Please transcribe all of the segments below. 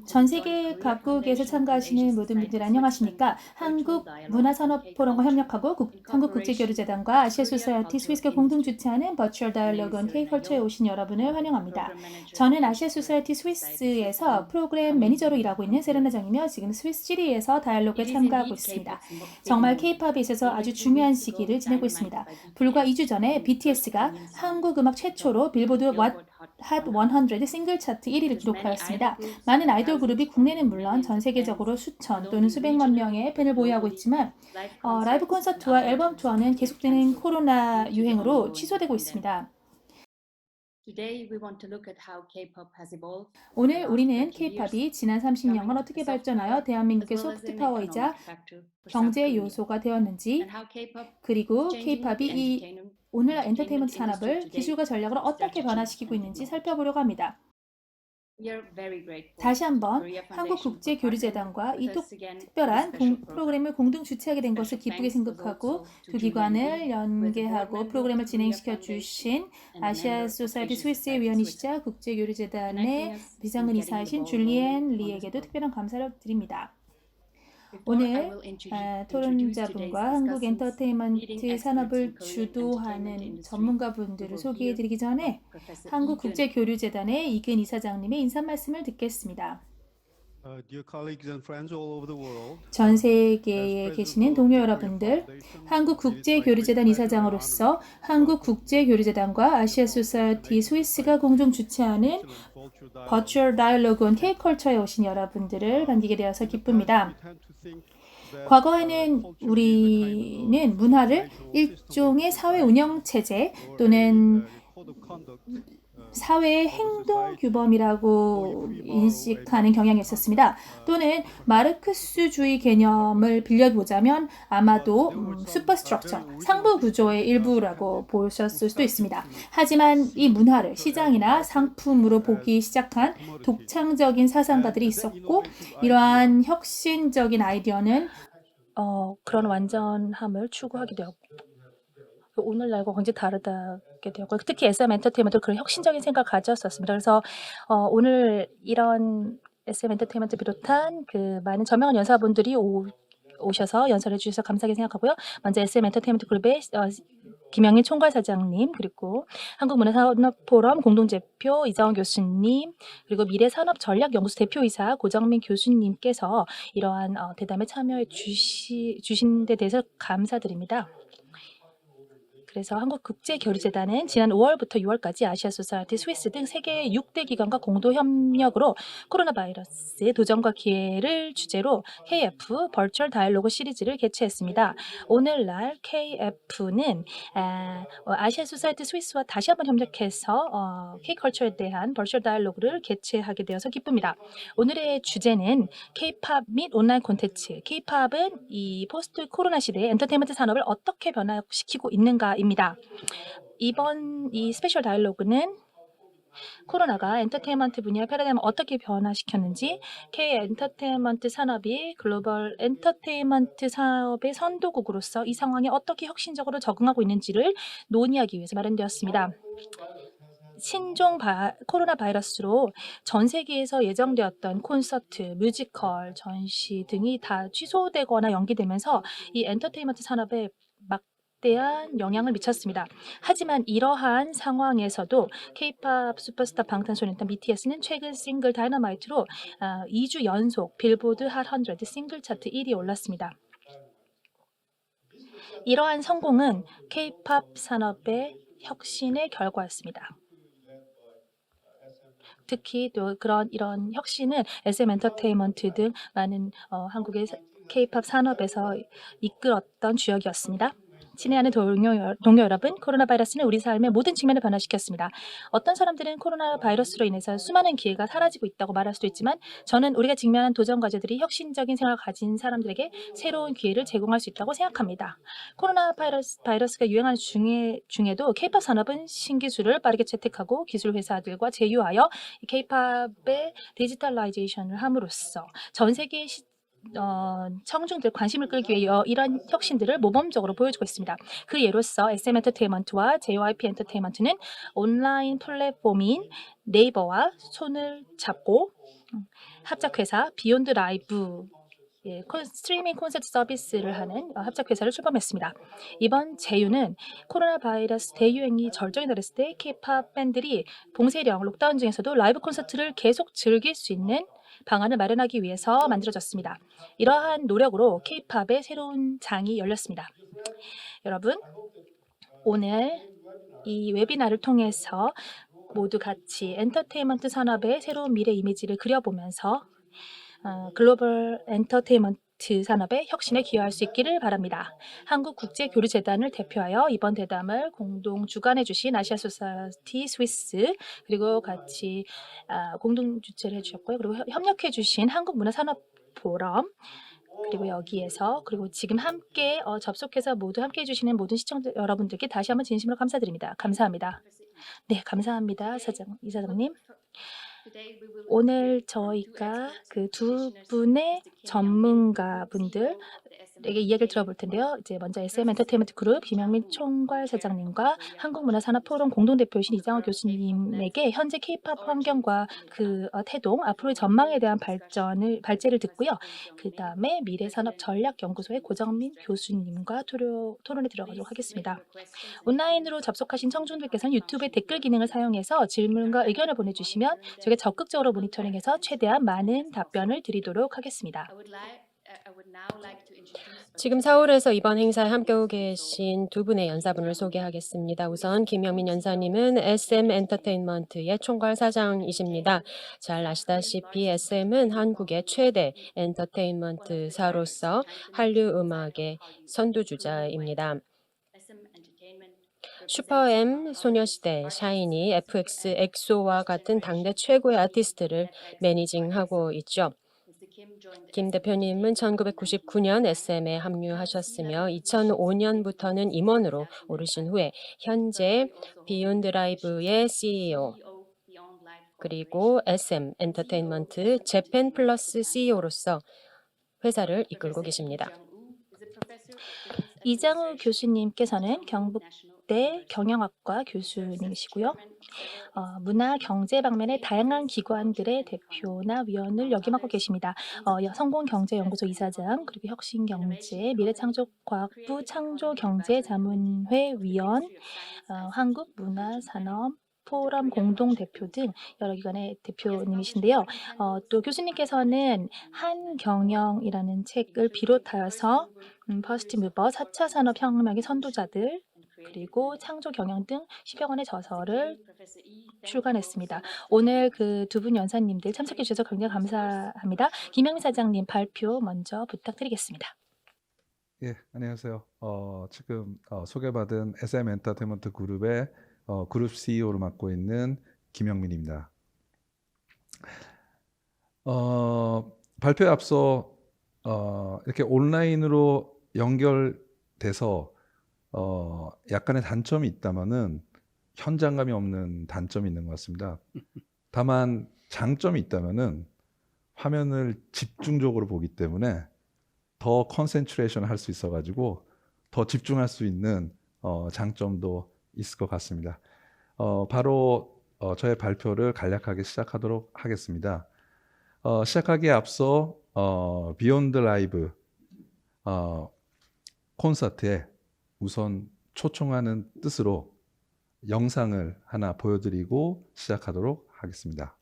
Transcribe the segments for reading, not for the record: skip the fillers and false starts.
전 세계 각국에서 참가하시는 모든 분들 안녕하십니까? 한국 문화산업포럼과 협력하고 한국국제교류재단과 아시아 소사이어티 스위스가 공동 주최하는 버추얼 다이얼로그 온 K컬처에 오신 여러분을 환영합니다. 저는 아시아 소사이어티 스위스에서 프로그램 매니저로 일하고 있는 세레나 장이며 지금 스위스 시리에서 다이얼로그에 참가하고 있습니다. 정말 K-팝에 있어서 아주 중요한 시기를 지내고 있습니다. 불과 2주 전에 BTS가 한국 음악 최초로 빌보드 핫 100 싱글 차트 1위를 기록하였습니다. 많은 아이돌 그룹이 국내는 물론 전 세계적으로 수천 또는 수백만 명의 팬을 보유하고 있지만 라이브 콘서트와 앨범 투어는 계속되는 코로나 유행으로 취소되고 있습니다. 오늘 우리는 K-팝이 지난 30년간 어떻게 발전하여 대한민국의 소프트 파워이자 경제 요소가 되었는지, 그리고 K-팝이 오늘날 엔터테인먼트 산업을 기술과 전략으로 어떻게 변화시키고 있는지 살펴보려고 합니다. 다시 한번 한국국제교류재단과 이 특별한 프로그램을 공동 주최하게 된 것을 기쁘게 생각하고 두 기관을 연계하고 프로그램을 진행시켜 주신 아시아 소사이티 스위스의 위원이시자 국제교류재단의 비상근 이사이신 줄리엔 리에게도 특별한 감사를 드립니다. 오늘 토론자분과 한국 엔터테인먼트 산업을 주도하는 전문가분들을 소개해드리기 전에 한국국제교류재단의 이근 이사장님의 인사 말씀을 듣겠습니다. 전 세계에 계시는 동료 여러분들, 한국국제교류재단 이사장으로서 한국국제교류재단과 아시아 소사이어티 스위스가 공동 주최하는 버추얼 다이얼로그 온 K컬처에 오신 여러분들을 반기게 되어서 기쁩니다. 과거에는 우리는 문화를 일종의 사회 운영 체제 또는 사회의 행동 규범이라고 인식하는 경향이 있었습니다. 또는 마르크스주의 개념을 빌려보자면 아마도 슈퍼스트럭처, 상부 구조의 일부라고 보셨을 수도 있습니다. 하지만 이 문화를 시장이나 상품으로 보기 시작한 독창적인 사상가들이 있었고, 이러한 혁신적인 아이디어는 그런 완전함을 추구하게 되었고, 오늘날과 굉장히 다르게 되었고, 특히 SM 엔터테인먼트도 그런 혁신적인 생각을 가졌었습니다. 그래서 오늘 이런 SM 엔터테인먼트 비롯한 그 많은 저명한 연사분들이 오셔서 연설해 주셔서 감사하게 생각하고요. 먼저 SM 엔터테인먼트 그룹의 김영인 총괄사장님, 그리고 한국문화산업포럼 공동대표 이자원 교수님, 그리고 미래산업전략연구소 대표이사 고정민 교수님께서 이러한 대담에 참여해 주신 데 대해서 감사드립니다. 그래서 한국국제교류재단은 지난 5월부터 6월까지 아시아 소사이어티 스위스 등 세계 6대 기관과 공동 협력으로 코로나 바이러스의 도전과 기회를 주제로 KF 버추얼 다이얼로그 시리즈를 개최했습니다. 오늘날 KF는 아시아 소사이어티 스위스와 다시 한번 협력해서 K컬처에 대한 버추얼 다이얼로그를 개최하게 되어서 기쁩니다. 오늘의 주제는 K-팝 및 온라인 콘텐츠, K-팝은 이 포스트 코로나 시대의 엔터테인먼트 산업을 어떻게 변화시키고 있는가 입니다. 이번 이 스페셜 다이얼로그는 코로나가 엔터테인먼트 분야의 패러다임을 어떻게 변화시켰는지, K 엔터테인먼트 산업이 글로벌 엔터테인먼트 사업의 선도국으로서 이 상황에 어떻게 혁신적으로 적응하고 있는지를 논의하기 위해서 마련되었습니다. 신종 코로나 바이러스로 전 세계에서 예정되었던 콘서트, 뮤지컬, 전시 등이 다 취소되거나 연기되면서 이 엔터테인먼트 산업에 막대한 영향을 미쳤습니다. 하지만 이러한 상황에서도 K-팝 슈퍼스타 방탄소년단 BTS는 최근 싱글 다이너마이트로 2주 연속 빌보드 핫 100 싱글 차트 1위에 올랐습니다. 이러한 성공은 K-팝 산업의 혁신의 결과였습니다. 특히 또 이런 혁신은 SM 엔터테인먼트 등 많은 한국의 K-팝 산업에서 이끌었던 주역이었습니다. 친애하는 동료 여러분, 코로나 바이러스는 우리 삶의 모든 측면을 변화시켰습니다. 어떤 사람들은 코로나 바이러스로 인해서 수많은 기회가 사라지고 있다고 말할 수도 있지만, 저는 우리가 직면한 도전 과제들이 혁신적인 생각을 가진 사람들에게 새로운 기회를 제공할 수 있다고 생각합니다. 코로나 바이러스가 유행하는 중에도 K-팝 산업은 신기술을 빠르게 채택하고 기술 회사들과 제휴하여 K-팝의 디지털라이제이션을 함으로써 전 세계 청중들 관심을 끌기 위해 이런 혁신들을 모범적으로 보여주고 있습니다. 그 예로서 SM 엔터테인먼트와 JYP 엔터테인먼트는 온라인 플랫폼인 네이버와 손을 잡고 합작회사 비욘드 라이브 스트리밍 콘서트 서비스를 하는 합작회사를 출범했습니다. 이번 제휴는 코로나 바이러스 대유행이 절정에 달했을 때 K-팝 팬들이 봉쇄령 록다운 중에서도 라이브 콘서트를 계속 즐길 수 있는 방안을 마련하기 위해서 만들어졌습니다. 이러한 노력으로 K-팝의 새로운 장이 열렸습니다. 여러분, 오늘 이 웨비나를 통해서 모두 같이 엔터테인먼트 산업의 새로운 미래 이미지를 그려보면서 글로벌 엔터테인먼트 산업의 혁신에 기여할 수 있기를 바랍니다. 한국국제교류재단을 대표하여 이번 대담을 공동 주관해 주신 아시아 소사이티 스위스 그리고 같이 공동 주최를 해주셨고요. 그리고 협력해 주신 한국문화산업포럼 그리고 여기에서 그리고 지금 함께 접속해서 모두 함께 해주시는 모든 시청자 여러분들께 다시 한번 진심으로 감사드립니다. 감사합니다. 네, 감사합니다, 이사장님. 오늘 저희가 그 두 분의 전문가분들에게 이야기를 들어볼 텐데요. 이제 먼저 SM 엔터테인먼트 그룹 김영민 총괄 사장님과 한국문화산업포럼 공동대표이신 이장호 교수님에게 현재 K-팝 환경과 그 태동, 앞으로의 전망에 대한 발제를 듣고요. 그 다음에 미래산업전략연구소의 고정민 교수님과 토론에 들어가도록 하겠습니다. 온라인으로 접속하신 청중들께서는 유튜브의 댓글 기능을 사용해서 질문과 의견을 보내주시면 저희가 적극적으로 모니터링해서 최대한 많은 답변을 드리도록 하겠습니다. 지금 서울에서 이번 행사에 함께하고 계신 두 분의 연사분을 소개하겠습니다. 우선 김영민 연사님은 SM 엔터테인먼트의 총괄 사장이십니다. 잘 아시다시피 SM은 한국의 최대 엔터테인먼트사로서 한류 음악의 선두주자입니다. 슈퍼M, 소녀시대, 샤이니, FX, 엑소와 같은 당대 최고의 아티스트를 매니징하고 있죠. 김 대표님은 1999년 SM에 합류하셨으며 2005년부터는 임원으로 오르신 후에 현재 비욘드 라이브의 CEO 그리고 SM 엔터테인먼트 재팬 플러스 CEO로서 회사를 이끌고 계십니다. 이장우 교수님께서는 경북대 경영학과 교수님이시고요. 문화 경제 방면의 다양한 기관들의 대표나 위원을 역임하고 계십니다. 성공경제연구소 이사장 그리고 혁신경제 미래창조과학부 창조경제자문회 위원, 한국문화산업 포럼 공동대표 등 여러 기관의 대표님이신데요. 또 교수님께서는 한경영이라는 책을 비롯하여서 퍼스트 무버, 4차 산업혁명의 선도자들 그리고 창조경영 등 10여 권의 저서를 출간했습니다. 오늘 그 두 분 연사님들 참석해 주셔서 굉장히 감사합니다. 김영민 사장님 발표 먼저 부탁드리겠습니다. 예, 안녕하세요. 지금 소개받은 SM 엔터테인먼트 그룹의 그룹 CEO를 맡고 있는 김영민입니다. 발표에 앞서 이렇게 온라인으로 연결돼서 약간의 단점이 있다면은 현장감이 없는 단점이 있는 것 같습니다. 다만 장점이 있다면은 화면을 집중적으로 보기 때문에 더 컨센트레이션을 할 수 있어가지고 더 집중할 수 있는 장점도 있을 것 같습니다. 바로 저의 발표를 간략하게 시작하도록 하겠습니다. 시작하기에 앞서 비욘드 라이브 콘서트에 우선 초청하는 뜻으로 영상을 하나 보여드리고 시작하도록 하겠습니다.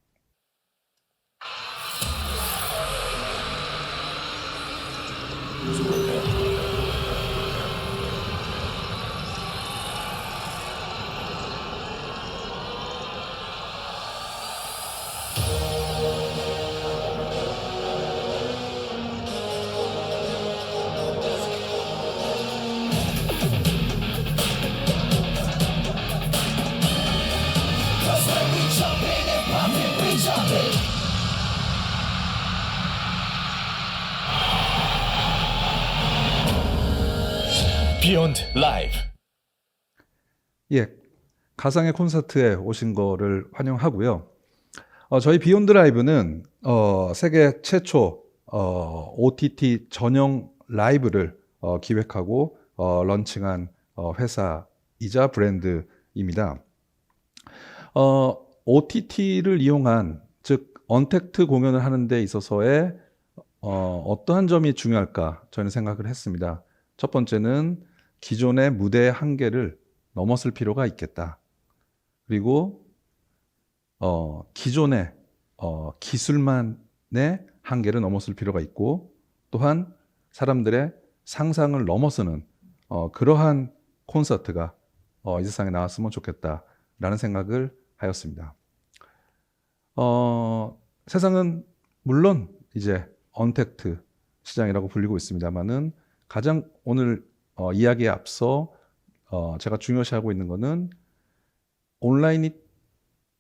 비욘드 라이브. 예, 가상의 콘서트에 오신 거를 환영하고요. 저희 비욘드 라이브는 세계 최초 OTT 전용 라이브를 기획하고 런칭한 회사이자 브랜드입니다. OTT를 이용한, 즉 언택트 공연을 하는 데 있어서의 어떠한 점이 중요할까 저는 생각을 했습니다. 첫 번째는 기존의 무대의 한계를 넘어설 필요가 있겠다. 그리고 기존의 기술만의 한계를 넘어설 필요가 있고, 또한 사람들의 상상을 넘어서는 그러한 콘서트가 이 세상에 나왔으면 좋겠다라는 생각을 하였습니다. 세상은 물론 이제 언택트 시장이라고 불리고 있습니다만은 가장 오늘 이야기에 앞서 제가 중요시하고 있는 것은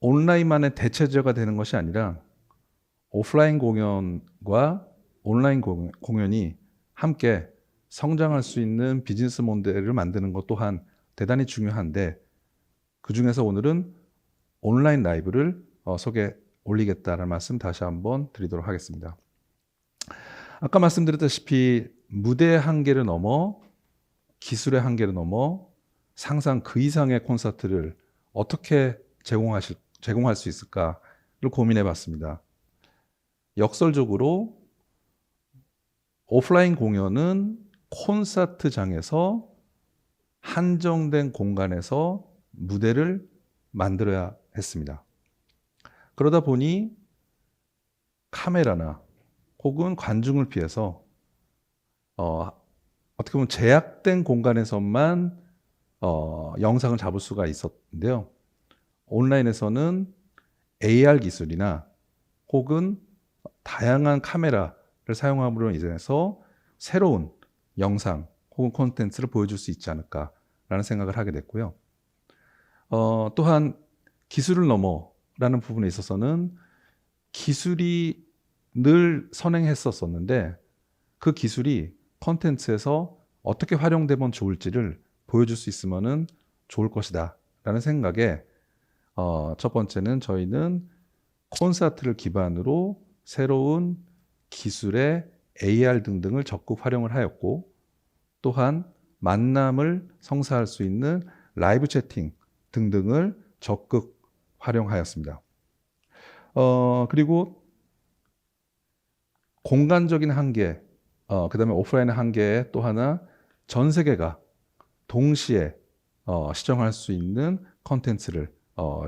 온라인만의 대체제가 되는 것이 아니라 오프라인 공연과 온라인 공연이 함께 성장할 수 있는 비즈니스 모델을 만드는 것 또한 대단히 중요한데, 그 중에서 오늘은 온라인 라이브를 소개 올리겠다는 말씀 다시 한번 드리도록 하겠습니다. 아까 말씀드렸다시피 무대의 한계를 넘어 기술의 한계를 넘어 상상 그 이상의 콘서트를 어떻게 제공할 수 있을까를 고민해 봤습니다. 역설적으로 오프라인 공연은 콘서트장에서 한정된 공간에서 무대를 만들어야 했습니다. 그러다 보니 카메라나 혹은 관중을 피해서 어떻게 보면 제약된 공간에서만 영상을 잡을 수가 있었는데요. 온라인에서는 AR 기술이나 혹은 다양한 카메라를 사용함으로 인해서 새로운 영상 혹은 콘텐츠를 보여줄 수 있지 않을까라는 생각을 하게 됐고요. 또한 기술을 넘어라는 부분에 있어서는 기술이 늘 선행했었었는데 그 기술이 콘텐츠에서 어떻게 활용되면 좋을지를 보여줄 수 있으면 좋을 것이다 라는 생각에 첫 번째는 저희는 콘서트를 기반으로 새로운 기술의 AR 등등을 적극 활용을 하였고, 또한 만남을 성사할 수 있는 라이브 채팅 등등을 적극 활용하였습니다. 그리고 공간적인 한계, 그 다음에 오프라인의 한계에 또 하나 전 세계가 동시에 시청할 수 있는 콘텐츠를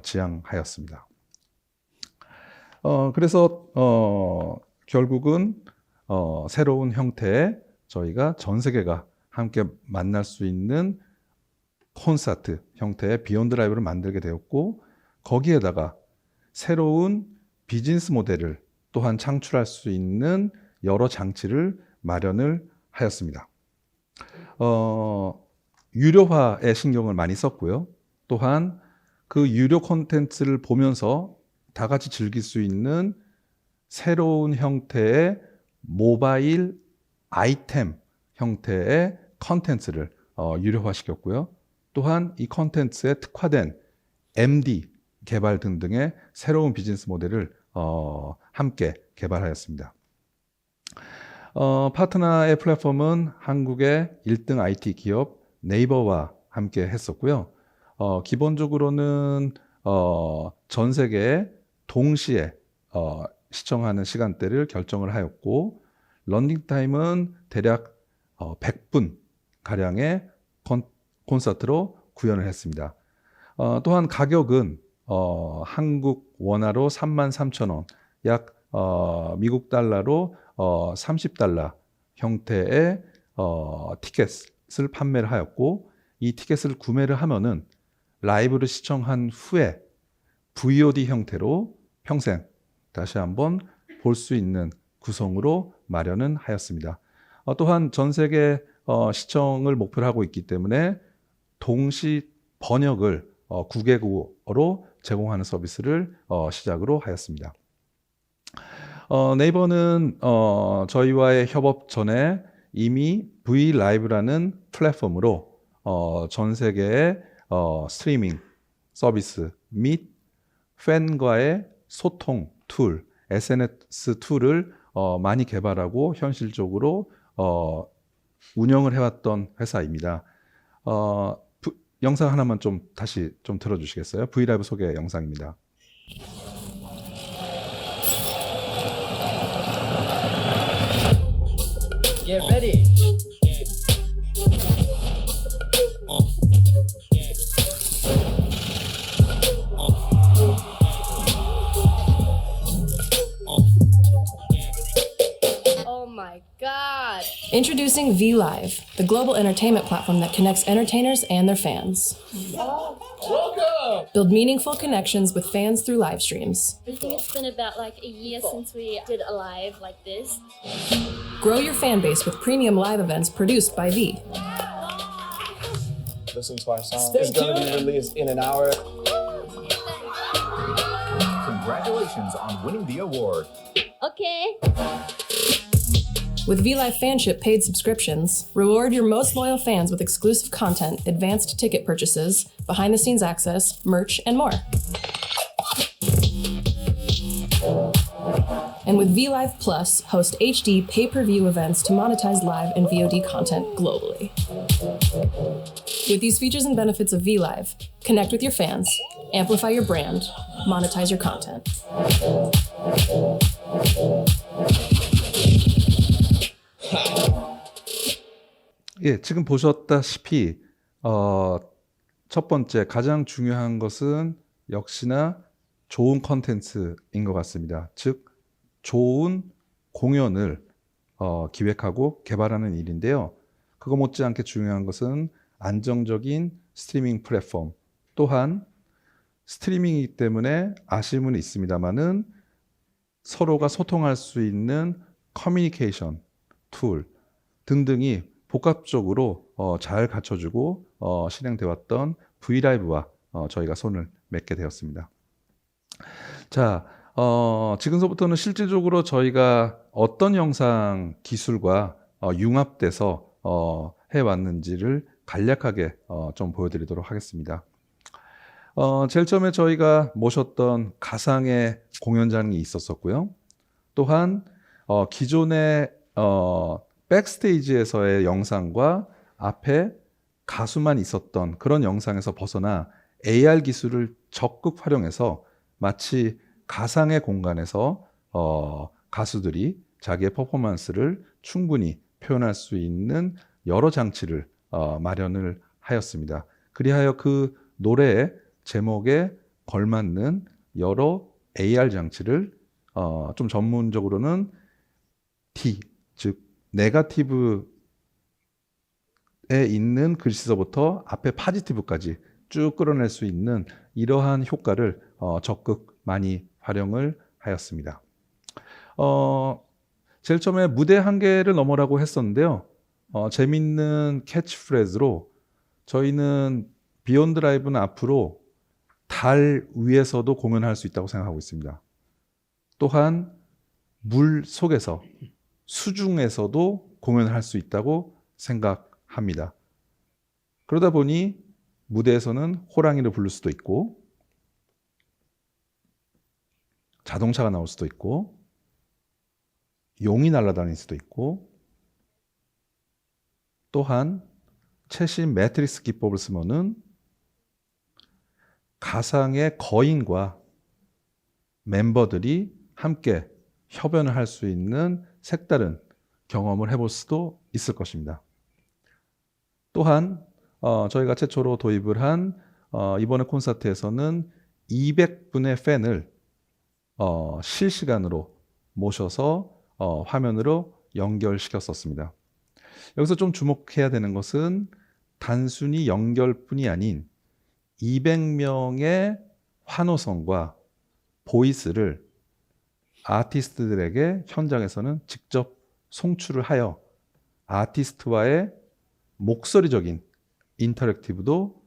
지향하였습니다. 그래서 결국은 새로운 형태의 저희가 전 세계가 함께 만날 수 있는 콘서트 형태의 비욘드 라이브를 만들게 되었고, 거기에다가 새로운 비즈니스 모델을 또한 창출할 수 있는 여러 장치를 마련을 하였습니다. 유료화에 신경을 많이 썼고요. 또한 그 유료 콘텐츠를 보면서 다 같이 즐길 수 있는 새로운 형태의 모바일 아이템 형태의 컨텐츠를 유료화시켰고요. 또한 이 컨텐츠에 특화된 MD 개발 등등의 새로운 비즈니스 모델을 함께 개발하였습니다. 파트너의 플랫폼은 한국의 1등 IT 기업 네이버와 함께 했었고요. 기본적으로는 전 세계에 동시에 시청하는 시간대를 결정을 하였고, 런닝타임은 대략 100분 가량의 콘서트로 구현을 했습니다. 또한 가격은 한국 원화로 33,000원, 약 미국 달러로 30달러 형태의 티켓을 판매를 하였고, 이 티켓을 구매를 하면은 라이브를 시청한 후에 VOD 형태로 평생 다시 한번 볼 수 있는 구성으로 마련은 하였습니다. 또한 전 세계 시청을 목표로 하고 있기 때문에 동시 번역을 9개국어로 제공하는 서비스를 시작으로 하였습니다. 네이버는 저희와의 협업 전에 이미 V라이브라는 플랫폼으로 전 세계의 스트리밍 서비스 및 팬과의 소통 툴, SNS 툴을 많이 개발하고 현실적으로 운영을 해왔던 회사입니다. 영상 하나만 좀 다시 좀 들어주시겠어요? 브이라이브 소개 영상입니다. Get ready. Oh my god. Introducing VLive, the global entertainment platform that connects entertainers and their fans. Welcome. Build meaningful connections with fans through live streams. I think it's been about like a year since we did a live like this. Grow your fan base with premium live events produced by V. Listen to our song. Stay It's gonna be tuned. released in an hour. Congratulations on winning the award. Okay. With VLive Fanship paid subscriptions, reward your most loyal fans with exclusive content, advanced ticket purchases, behind the scenes access, merch, and more. And with VLive Plus, host HD pay-per-view events to monetize live and VOD content globally. With these features and benefits of VLive, connect with your fans, amplify your brand, monetize your content. 예, 지금 보셨다시피 첫 번째 가장 중요한 것은 역시나 좋은 컨텐츠인 것 같습니다. 즉 좋은 공연을 기획하고 개발하는 일인데요. 그거 못지않게 중요한 것은 안정적인 스트리밍 플랫폼, 또한 스트리밍이기 때문에 아쉬움은 있습니다만은 서로가 소통할 수 있는 커뮤니케이션 툴 등등이 복합적으로 잘 갖춰주고 실행되어 왔던 브이라이브와 저희가 손을 맺게 되었습니다. 자, 지금서부터는 실질적으로 저희가 어떤 영상 기술과 융합돼서 해왔는지를 간략하게 좀 보여드리도록 하겠습니다. 제일 처음에 저희가 모셨던 가상의 공연장이 있었었고요. 또한 기존의 백스테이지에서의 영상과 앞에 가수만 있었던 그런 영상에서 벗어나 AR 기술을 적극 활용해서 마치 가상의 공간에서 가수들이 자기의 퍼포먼스를 충분히 표현할 수 있는 여러 장치를 마련을 하였습니다. 그리하여 그 노래의 제목에 걸맞는 여러 AR 장치를 좀 전문적으로는 T, 즉 네거티브에 있는 글씨서부터 앞에 파지티브까지 쭉 끌어낼 수 있는 이러한 효과를 적극 많이 활용을 하였습니다. 제일 처음에 무대 한계를 넘어라고 했었는데요. 재밌는 캐치프레이즈로 저희는 비욘드 라이브는 앞으로 달 위에서도 공연할 수 있다고 생각하고 있습니다. 또한 물 속에서 수중에서도 공연을 할 수 있다고 생각합니다. 그러다 보니 무대에서는 호랑이를 부를 수도 있고 자동차가 나올 수도 있고 용이 날아다닐 수도 있고 또한 최신 매트릭스 기법을 쓰면은 가상의 거인과 멤버들이 함께 협연을 할 수 있는 색다른 경험을 해볼 수도 있을 것입니다. 또한 저희가 최초로 도입을 한 이번에 콘서트에서는 200분의 팬을 실시간으로 모셔서 화면으로 연결시켰었습니다. 여기서 좀 주목해야 되는 것은 단순히 연결뿐이 아닌 200명의 환호성과 보이스를 아티스트들에게 현장에서는 직접 송출을 하여 아티스트와의 목소리적인 인터랙티브도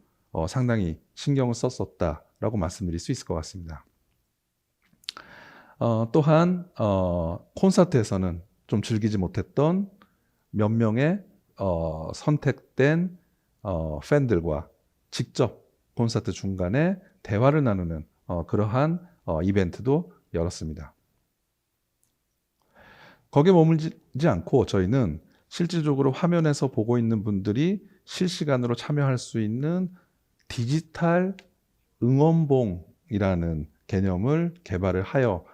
상당히 신경을 썼었다라고 말씀드릴 수 있을 것 같습니다. 또한 콘서트에서는 좀 즐기지 못했던 몇 명의 선택된 팬들과 직접 콘서트 중간에 대화를 나누는 그러한 이벤트도 열었습니다. 거기에 머물지 않고 저희는 실질적으로 화면에서 보고 있는 분들이 실시간으로 참여할 수 있는 디지털 응원봉이라는 개념을 개발을 하여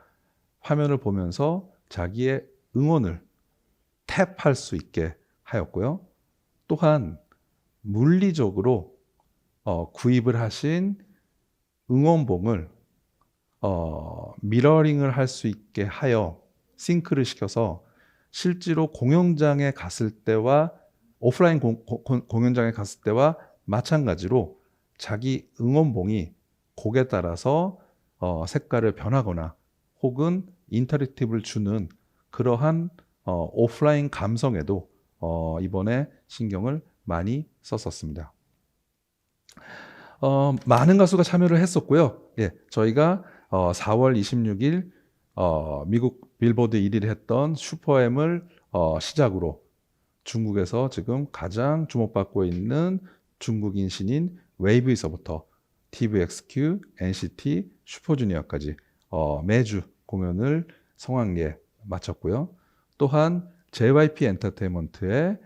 화면을 보면서 자기의 응원을 탭할 수 있게 하였고요. 또한 물리적으로 구입을 하신 응원봉을 미러링을 할 수 있게 하여 싱크를 시켜서 실제로 공연장에 갔을 때와 오프라인 공연장에 갔을 때와 마찬가지로 자기 응원봉이 곡에 따라서 색깔을 변하거나 혹은 인터랙티브를 주는 그러한 오프라인 감성에도 이번에 신경을 많이 썼었습니다. 많은 가수가 참여를 했었고요. 예, 저희가 4월 26일 미국 빌보드 1위를 했던 슈퍼엠을 시작으로 중국에서 지금 가장 주목받고 있는 중국인 신인 웨이브에서부터 TVXQ, NCT, 슈퍼주니어까지 매주 공연을 성황리에 마쳤고요. 또한 JYP 엔터테인먼트의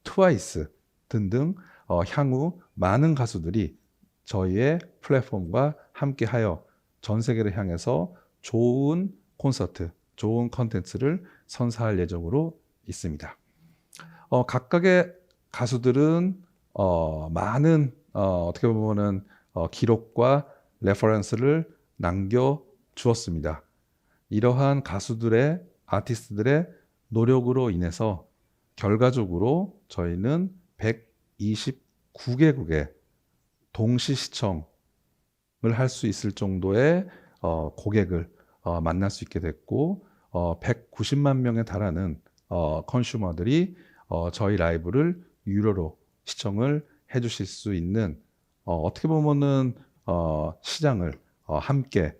트와이스 등등 향후 많은 가수들이 저희의 플랫폼과 함께하여 전 세계를 향해서 좋은 콘서트, 좋은 컨텐츠를 선사할 예정으로 있습니다. 각각의 가수들은 많은 어떻게 보면은 기록과 레퍼런스를 남겨 주었습니다. 이러한 가수들의 아티스트들의 노력으로 인해서 결과적으로 저희는 129개국의 동시 시청을 할 수 있을 정도의 고객을 만날 수 있게 됐고 190만 명에 달하는 컨슈머들이 저희 라이브를 유료로 시청을 해주실 수 있는 어떻게 보면은 시장을 함께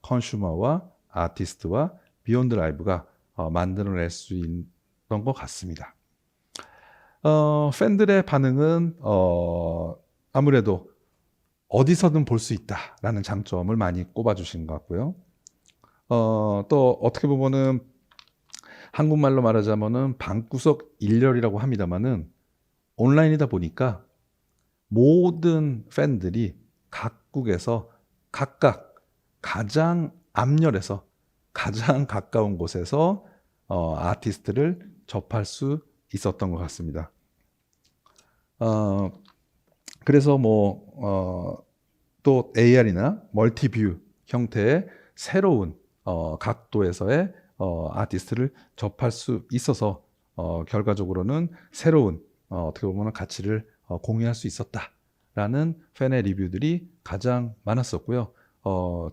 컨슈머와 아티스트와 비욘드 라이브가 만들어낼 수 있는 것 같습니다. 팬들의 반응은 아무래도 어디서든 볼 수 있다라는 장점을 많이 꼽아주신 것 같고요. 또 어떻게 보면은 한국말로 말하자면은 방구석 일렬이라고 합니다만은 온라인이다 보니까 모든 팬들이 각국에서 각각 가장 앞열에서 가장 가까운 곳에서 아티스트를 접할 수 있었던 것 같습니다. 그래서 또 AR이나 멀티뷰 형태의 새로운 각도에서의 아티스트를 접할 수 있어서 결과적으로는 새로운 어떻게 보면 가치를 공유할 수 있었다라는 팬의 리뷰들이 가장 많았었고요.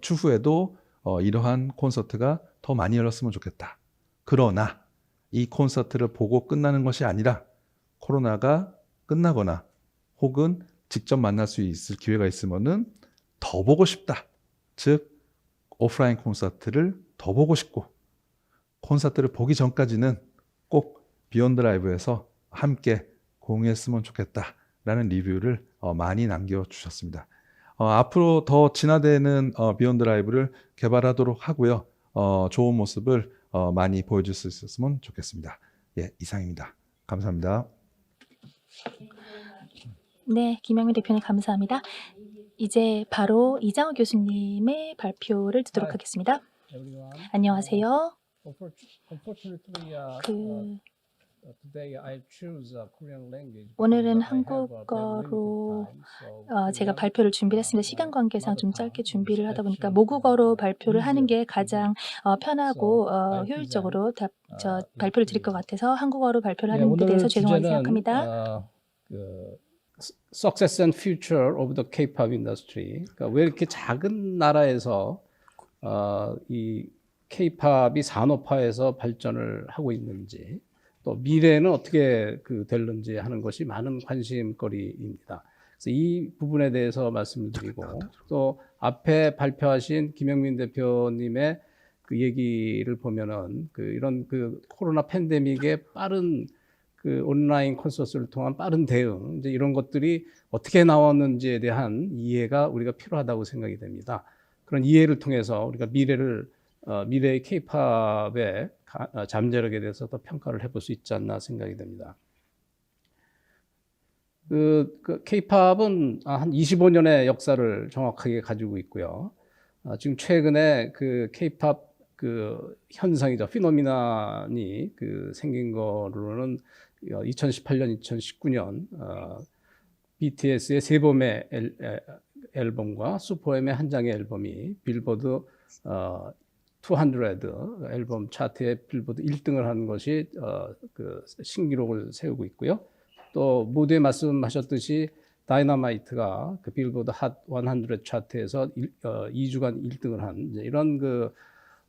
추후에도 이러한 콘서트가 더 많이 열렸으면 좋겠다. 그러나 이 콘서트를 보고 끝나는 것이 아니라 코로나가 끝나거나 혹은 직접 만날 수 있을 기회가 있으면은 더 보고 싶다. 즉 오프라인 콘서트를 더 보고 싶고 콘서트를 보기 전까지는 꼭 비욘드 라이브에서 함께 공유했으면 좋겠다라는 리뷰를 많이 남겨주셨습니다. 앞으로 더 진화되는 비욘드 라이브를 개발하도록 하고요. 좋은 모습을 많이 보여줄 수 있었으면 좋겠습니다. 예, 이상입니다. 감사합니다. 네, 김영민 대표님 감사합니다. 이제 바로 이장호 교수님의 발표를 듣도록 하겠습니다. 안녕하세요. 오늘은 한국어로 제가 발표를 준비를 했습니다. 시간 관계상 좀 짧게 준비를 하다 보니까 모국어로 발표를 하는 게 가장 편하고 효율적으로 발표를 드릴 것 같아서 한국어로 발표를 하는 데 대해서 죄송하게 생각합니다. Success and Future of the K-pop Industry. 그러니까 왜 이렇게 작은 나라에서 이 K-팝이 산업화해서 발전을 하고 있는지, 또 미래는 어떻게 될는지 하는 것이 많은 관심거리입니다. 그래서 이 부분에 대해서 말씀을 드리고, 또 앞에 발표하신 김영민 대표님의 그 얘기를 보면은 이런 코로나 팬데믹의 빠른 온라인 콘서트를 통한 빠른 대응, 이제 이런 것들이 어떻게 나왔는지에 대한 이해가 우리가 필요하다고 생각이 됩니다. 그런 이해를 통해서 우리가 미래의 K-팝의 잠재력에 대해서 더 평가를 해볼 수 있지 않나 생각이 됩니다. 그 K-팝은 한 25년의 역사를 정확하게 가지고 있고요. 지금 최근에 그 K-팝 그 현상이죠. 피노미나니 그 생긴 거로는 2018년, 2019년 BTS의 세 번의 앨범과 슈퍼엠의 한 장의 앨범이 빌보드 200 앨범 차트에 빌보드 1등을 하는 것이 그 신기록을 세우고 있고요. 또 모두에 말씀하셨듯이 다이너마이트가 그 빌보드 핫 100 차트에서 2주간 1등을 한 이런 그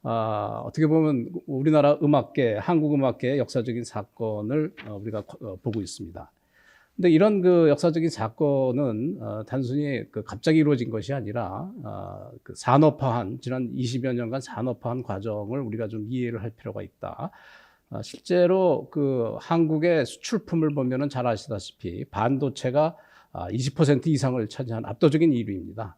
어떻게 보면 우리나라 음악계, 한국 음악계의 역사적인 사건을 우리가 보고 있습니다. 근데 이런 그 역사적인 사건은 단순히 그 갑자기 이루어진 것이 아니라 그 산업화한 지난 20여 년간 산업화한 과정을 우리가 좀 이해를 할 필요가 있다. 실제로 그 한국의 수출품을 보면은 잘 아시다시피 반도체가 20% 이상을 차지한 압도적인 1위입니다.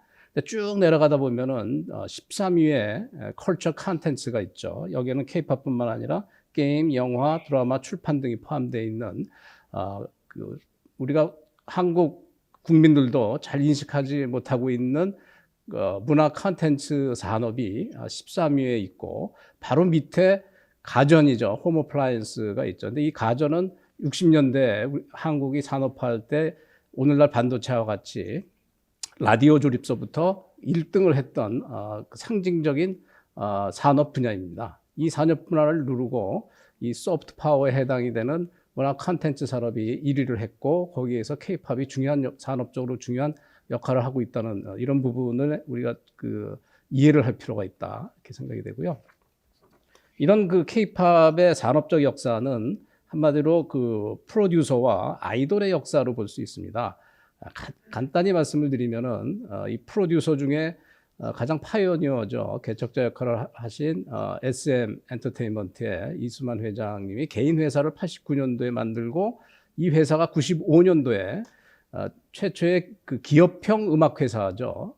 쭉 내려가다 보면은 13위에 컬처 컨텐츠가 있죠. 여기에는 K-팝뿐만 아니라 게임, 영화, 드라마, 출판 등이 포함되어 있는 그 우리가 한국 국민들도 잘 인식하지 못하고 있는 문화 컨텐츠 산업이 13위에 있고 바로 밑에 가전이죠. 홈 어플라이언스가 있죠. 근데 이 가전은 60년대 한국이 산업화할 때 오늘날 반도체와 같이 라디오 조립서부터 1등을 했던 상징적인 산업 분야입니다. 이 산업 분야를 누르고 이 소프트 파워에 해당이 되는 문화 콘텐츠 산업이 1위를 했고 거기에서 K-팝이 산업적으로 중요한 역할을 하고 있다는 이런 부분을 우리가 그 이해를 할 필요가 있다 이렇게 생각이 되고요. 이런 그 K-팝의 산업적 역사는 한마디로 그 프로듀서와 아이돌의 역사로 볼 수 있습니다. 간단히 말씀을 드리면은 이 프로듀서 중에 가장 파이오니어죠. 개척자 역할을 하신 SM 엔터테인먼트의 이수만 회장님이 개인 회사를 89년도에 만들고 이 회사가 95년도에 최초의 그 기업형 음악 회사죠.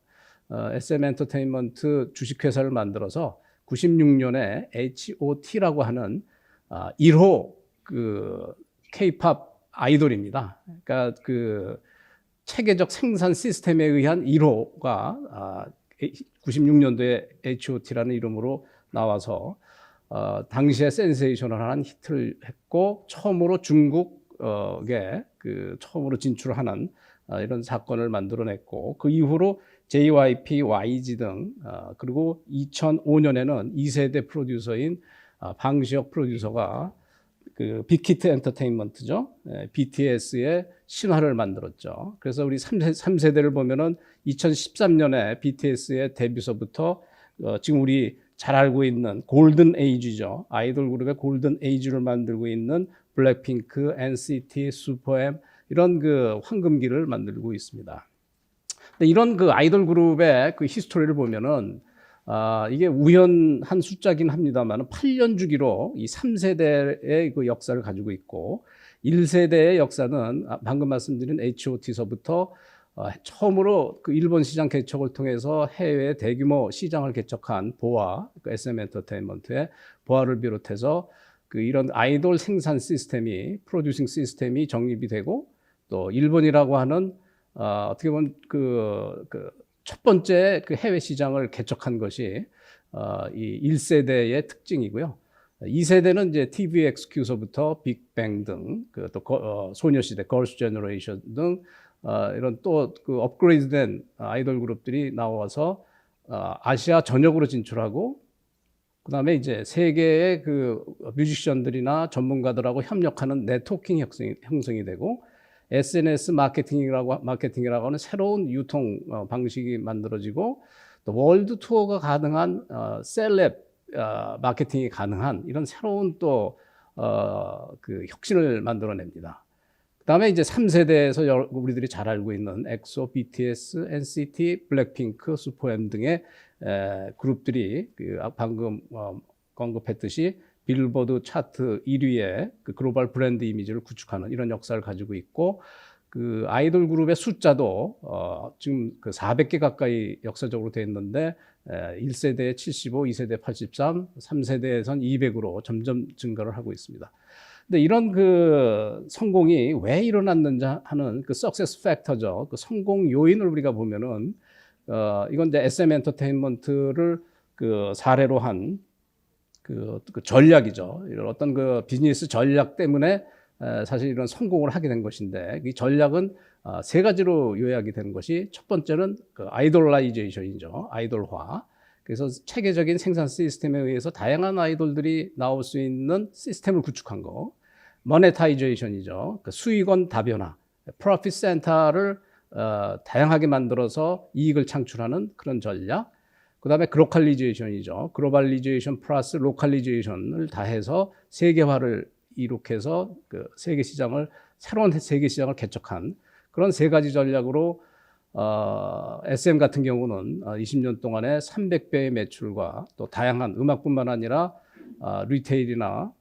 SM 엔터테인먼트 주식회사를 만들어서 96년에 H.O.T라고 하는 1호 그 K-팝 아이돌입니다. 그러니까 그 체계적 생산 시스템에 의한 1호가 96년도에 H.O.T라는 이름으로 나와서 당시에 센세이셔널한 히트를 했고 처음으로 중국에 그 처음으로 진출하는 이런 사건을 만들어냈고 그 이후로 JYP, YG 등 그리고 2005년에는 2세대 프로듀서인 방시혁 프로듀서가 그 빅히트 엔터테인먼트죠. BTS의 신화를 만들었죠. 그래서 우리 3세대를 보면은 2013년에 BTS의 데뷔서부터 지금 우리 잘 알고 있는 골든 에이지죠. 아이돌 그룹의 골든 에이지를 만들고 있는 블랙핑크, NCT, 슈퍼엠 이런 그 황금기를 만들고 있습니다. 근데 이런 그 아이돌 그룹의 그 히스토리를 보면은 이게 우연한 숫자긴 합니다만 8년 주기로 이 3세대의 그 역사를 가지고 있고 1세대의 역사는 방금 말씀드린 H.O.T서부터 처음으로 그 일본 시장 개척을 통해서 해외 대규모 시장을 개척한 보아, 그 SM 엔터테인먼트의 보아를 비롯해서 그 이런 아이돌 생산 시스템이 프로듀싱 시스템이 정립이 되고 또 일본이라고 하는 어떻게 보면 첫 번째 그 해외 시장을 개척한 것이 이 1세대의 특징이고요. 2세대는 이제 TVXQ서부터 빅뱅 등, 또 소녀시대, 걸스 제너레이션 등 이런 또 그 업그레이드된 아이돌 그룹들이 나와서 아시아 전역으로 진출하고 그다음에 이제 세계의 그 뮤지션들이나 전문가들하고 협력하는 네트워킹 형성이 되고 SNS 마케팅이라고 하는 새로운 유통 방식이 만들어지고 또 월드 투어가 가능한 셀럽 마케팅이 가능한 이런 새로운 또 그 혁신을 만들어냅니다. 그다음에 이제 3세대에서 우리들이 잘 알고 있는 엑소, BTS, NCT, 블랙핑크, 슈퍼엠 등의 그룹들이 그 방금 언급했듯이 빌보드 차트 1위의 그 글로벌 브랜드 이미지를 구축하는 이런 역사를 가지고 있고 그 아이돌 그룹의 숫자도 지금 그 400개 가까이 역사적으로 돼 있는데 1세대에 75, 2세대 83, 3세대에선 200으로 점점 증가를 하고 있습니다. 근데 이런 그 성공이 왜 일어났는지 하는 그 석세스 팩터죠. 그 성공 요인을 우리가 보면은 이건 이제 SM 엔터테인먼트를 그 사례로 한 그 전략이죠. 이런 어떤 그 비즈니스 전략 때문에 사실 이런 성공을 하게 된 것인데, 이 전략은 세 가지로 요약이 되는 것이, 첫 번째는 그 아이돌라이제이션이죠. 아이돌화. 그래서 체계적인 생산 시스템에 의해서 다양한 아이돌들이 나올 수 있는 시스템을 구축한 거. 모네타이제이션이죠. 그 수익원 다변화. 프로핏 센터를 다양하게 만들어서 이익을 창출하는 그런 전략. 그 다음에 글로컬리제이션이죠. 글로벌리제이션 플러스 로컬리제이션을 다해서 세계화를 이룩해서 그 세계 시장을, 새로운 세계 시장을 개척한 그런 세 가지 전략으로 SM 같은 경우는 20년 동안에 300배의 매출과 또 다양한 음악뿐만 아니라 리테일이나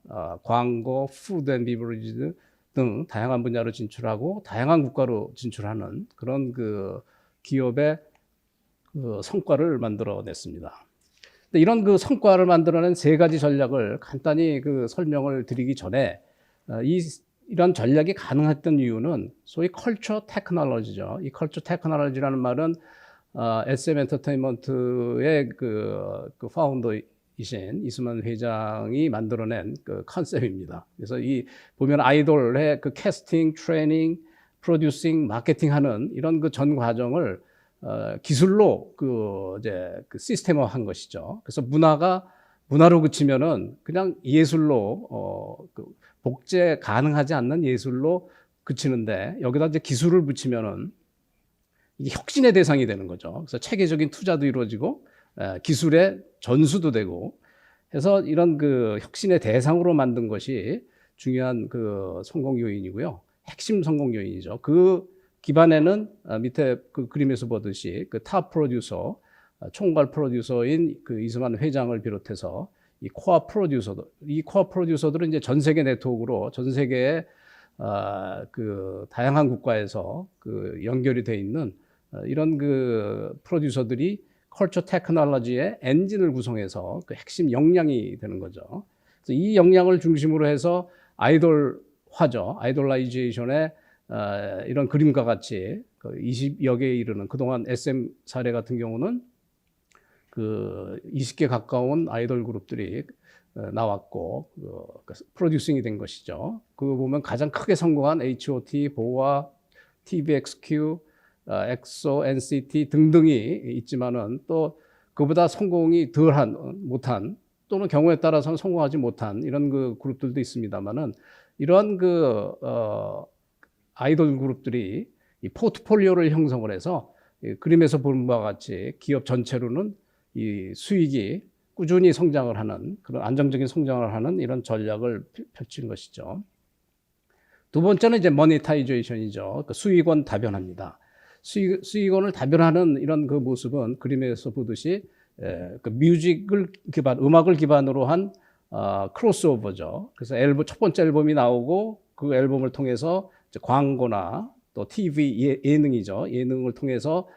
광고, 푸드 앤 비버리지 등 다양한 분야로 진출하고 다양한 국가로 진출하는 그런 그 기업의 그 성과를 만들어냈습니다. 근데 이런 그 성과를 만들어낸 세 가지 전략을 간단히 그 설명을 드리기 전에 이런 전략이 가능했던 이유는 소위 컬처 테크놀로지죠. 이 컬처 테크놀로지라는 말은 SM 엔터테인먼트의 그 파운더이신 이수만 회장이 만들어낸 그 컨셉입니다. 그래서 이 보면 아이돌의 그 캐스팅, 트레이닝, 프로듀싱, 마케팅하는 이런 그 전 과정을 기술로 이제 시스템화한 것이죠. 그래서 문화로 그치면은 그냥 예술로 복제 가능하지 않는 예술로 그치는데, 여기다 이제 기술을 붙이면은 이게 혁신의 대상이 되는 거죠. 그래서 체계적인 투자도 이루어지고 기술의 전수도 되고 해서 이런 그 혁신의 대상으로 만든 것이 중요한 그 성공 요인이고요. 핵심 성공 요인이죠. 그 기반에는 밑에 그 그림에서 보듯이 그 탑 프로듀서, 총괄 프로듀서인 그 이수만 회장을 비롯해서 이 코어 프로듀서들은 이제 전 세계 네트워크로 전 세계의 그 다양한 국가에서 그 연결이 돼 있는 이런 그 프로듀서들이 컬처 테크놀로지의 엔진을 구성해서 그 핵심 역량이 되는 거죠. 그래서 이 역량을 중심으로 해서 아이돌화죠. 아이돌라이제이션의 이런 그림과 같이 20여 개에 이르는, 그동안 SM 사례 같은 경우는 그 20개 가까운 아이돌 그룹들이 나왔고 프로듀싱이 된 것이죠. 그거 보면 가장 크게 성공한 H.O.T, 보아, TVXQ, 엑소, NCT 등등이 있지만은 또 그보다 성공이 못한 또는 경우에 따라서는 성공하지 못한 이런 그 그룹들도 있습니다만은, 이러한 그 아이돌 그룹들이 이 포트폴리오를 형성을 해서 그림에서 보는 바와 같이 기업 전체로는 이 수익이 꾸준히 성장을 하는, 그런 안정적인 성장을 하는 이런 전략을 펼친 것이죠. 두 번째는 이제 모니타이제이션이죠. 그 수익원 다변화입니다. 수익원을 다변화하는 이런 그 모습은 그림에서 보듯이 그 음악을 기반으로 한 크로스오버죠. 그래서 첫 번째 앨범이 나오고 그 앨범을 통해서 이제 광고나 또 TV 예능이죠. 예능을 통해서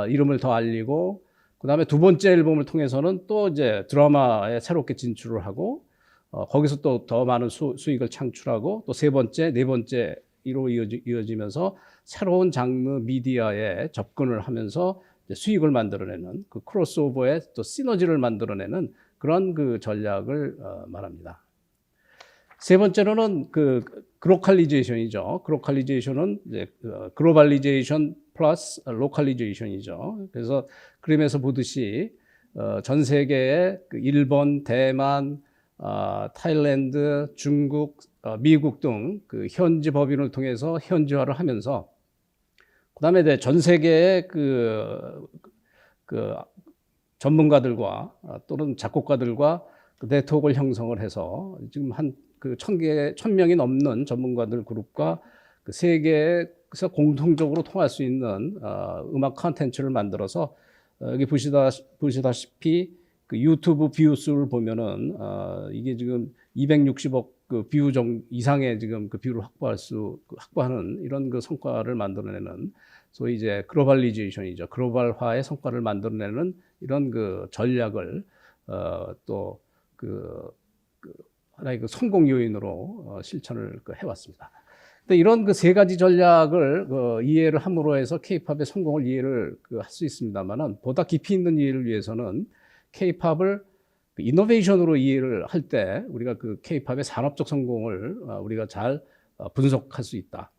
이름을 더 알리고, 그 다음에 두 번째 앨범을 통해서는 또 이제 드라마에 새롭게 진출을 하고, 거기서 또 더 많은 수익을 창출하고, 또 세 번째, 네 번째로 이어지면서 새로운 장르 미디어에 접근을 하면서 수익을 만들어내는 그 크로스오버의 또 시너지를 만들어내는 그런 그 전략을 말합니다. 세 번째로는 그 글로컬리제이션이죠. 글로컬리제이션은 이제 글로벌리제이션 플러스 로컬리제이션이죠. 그래서 그림에서 보듯이 전 세계의 그 일본, 대만, 타일랜드, 중국, 미국 등 그 현지 법인을 통해서 현지화를 하면서, 그다음에 이제 전 세계의 그 전문가들과 또는 작곡가들과 그 네트워크를 형성을 해서 지금 한 그 1,000명이 넘는 전문가들 그룹과 그 세계에서 공통적으로 통할 수 있는 음악 콘텐츠를 만들어서, 여기 보시다시피 그 유튜브 뷰 수를 보면은 이게 지금 260억 그 비율 이상의 지금 그 비율을 확보하는 이런 그 성과를 만들어내는 소위 이제 글로벌리제이션이죠. 글로벌화의 성과를 만들어내는 이런 그 전략을 또 하나의 그 성공 요인으로 실천을 해왔습니다. 근데 이런 그 세 가지 전략을 이해를 함으로 해서 K-팝의 성공을 이해를 할 수 있습니다만은 보다 깊이 있는 이해를 위해서는 K-팝을 이노베이션으로 이해를 할 때 우리가 그 K-팝의 산업적 성공을 우리가 잘 분석할 수 있다.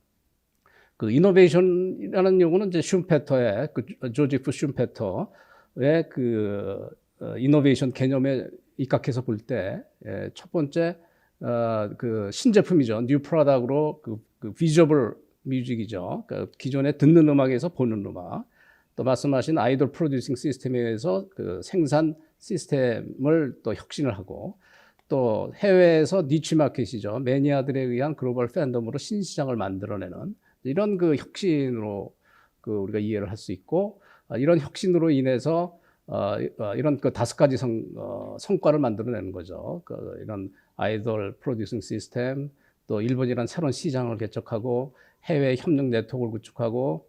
그 이노베이션이라는 용어는 이제 슈페터의 조지프 슈페터의 그 이노베이션 개념에 입각해서 볼 때 첫 번째 그 신제품이죠. 뉴 프로덕트로 그 비저블 뮤직이죠. 그러니까 기존에 듣는 음악에서 보는 음악. 또 말씀하신 아이돌 프로듀싱 시스템에 의해서 그 생산 시스템을 또 혁신을 하고 또 해외에서 니치 마켓이죠. 매니아들에 의한 글로벌 팬덤으로 신시장을 만들어내는 이런 그 혁신으로 그 우리가 이해를 할 수 있고 이런 혁신으로 인해서 이런 그 5가지 성과를 만들어내는 거죠. 이런 아이돌 프로듀싱 시스템, 또 일본이란 새로운 시장을 개척하고 해외 협력 네트워크를 구축하고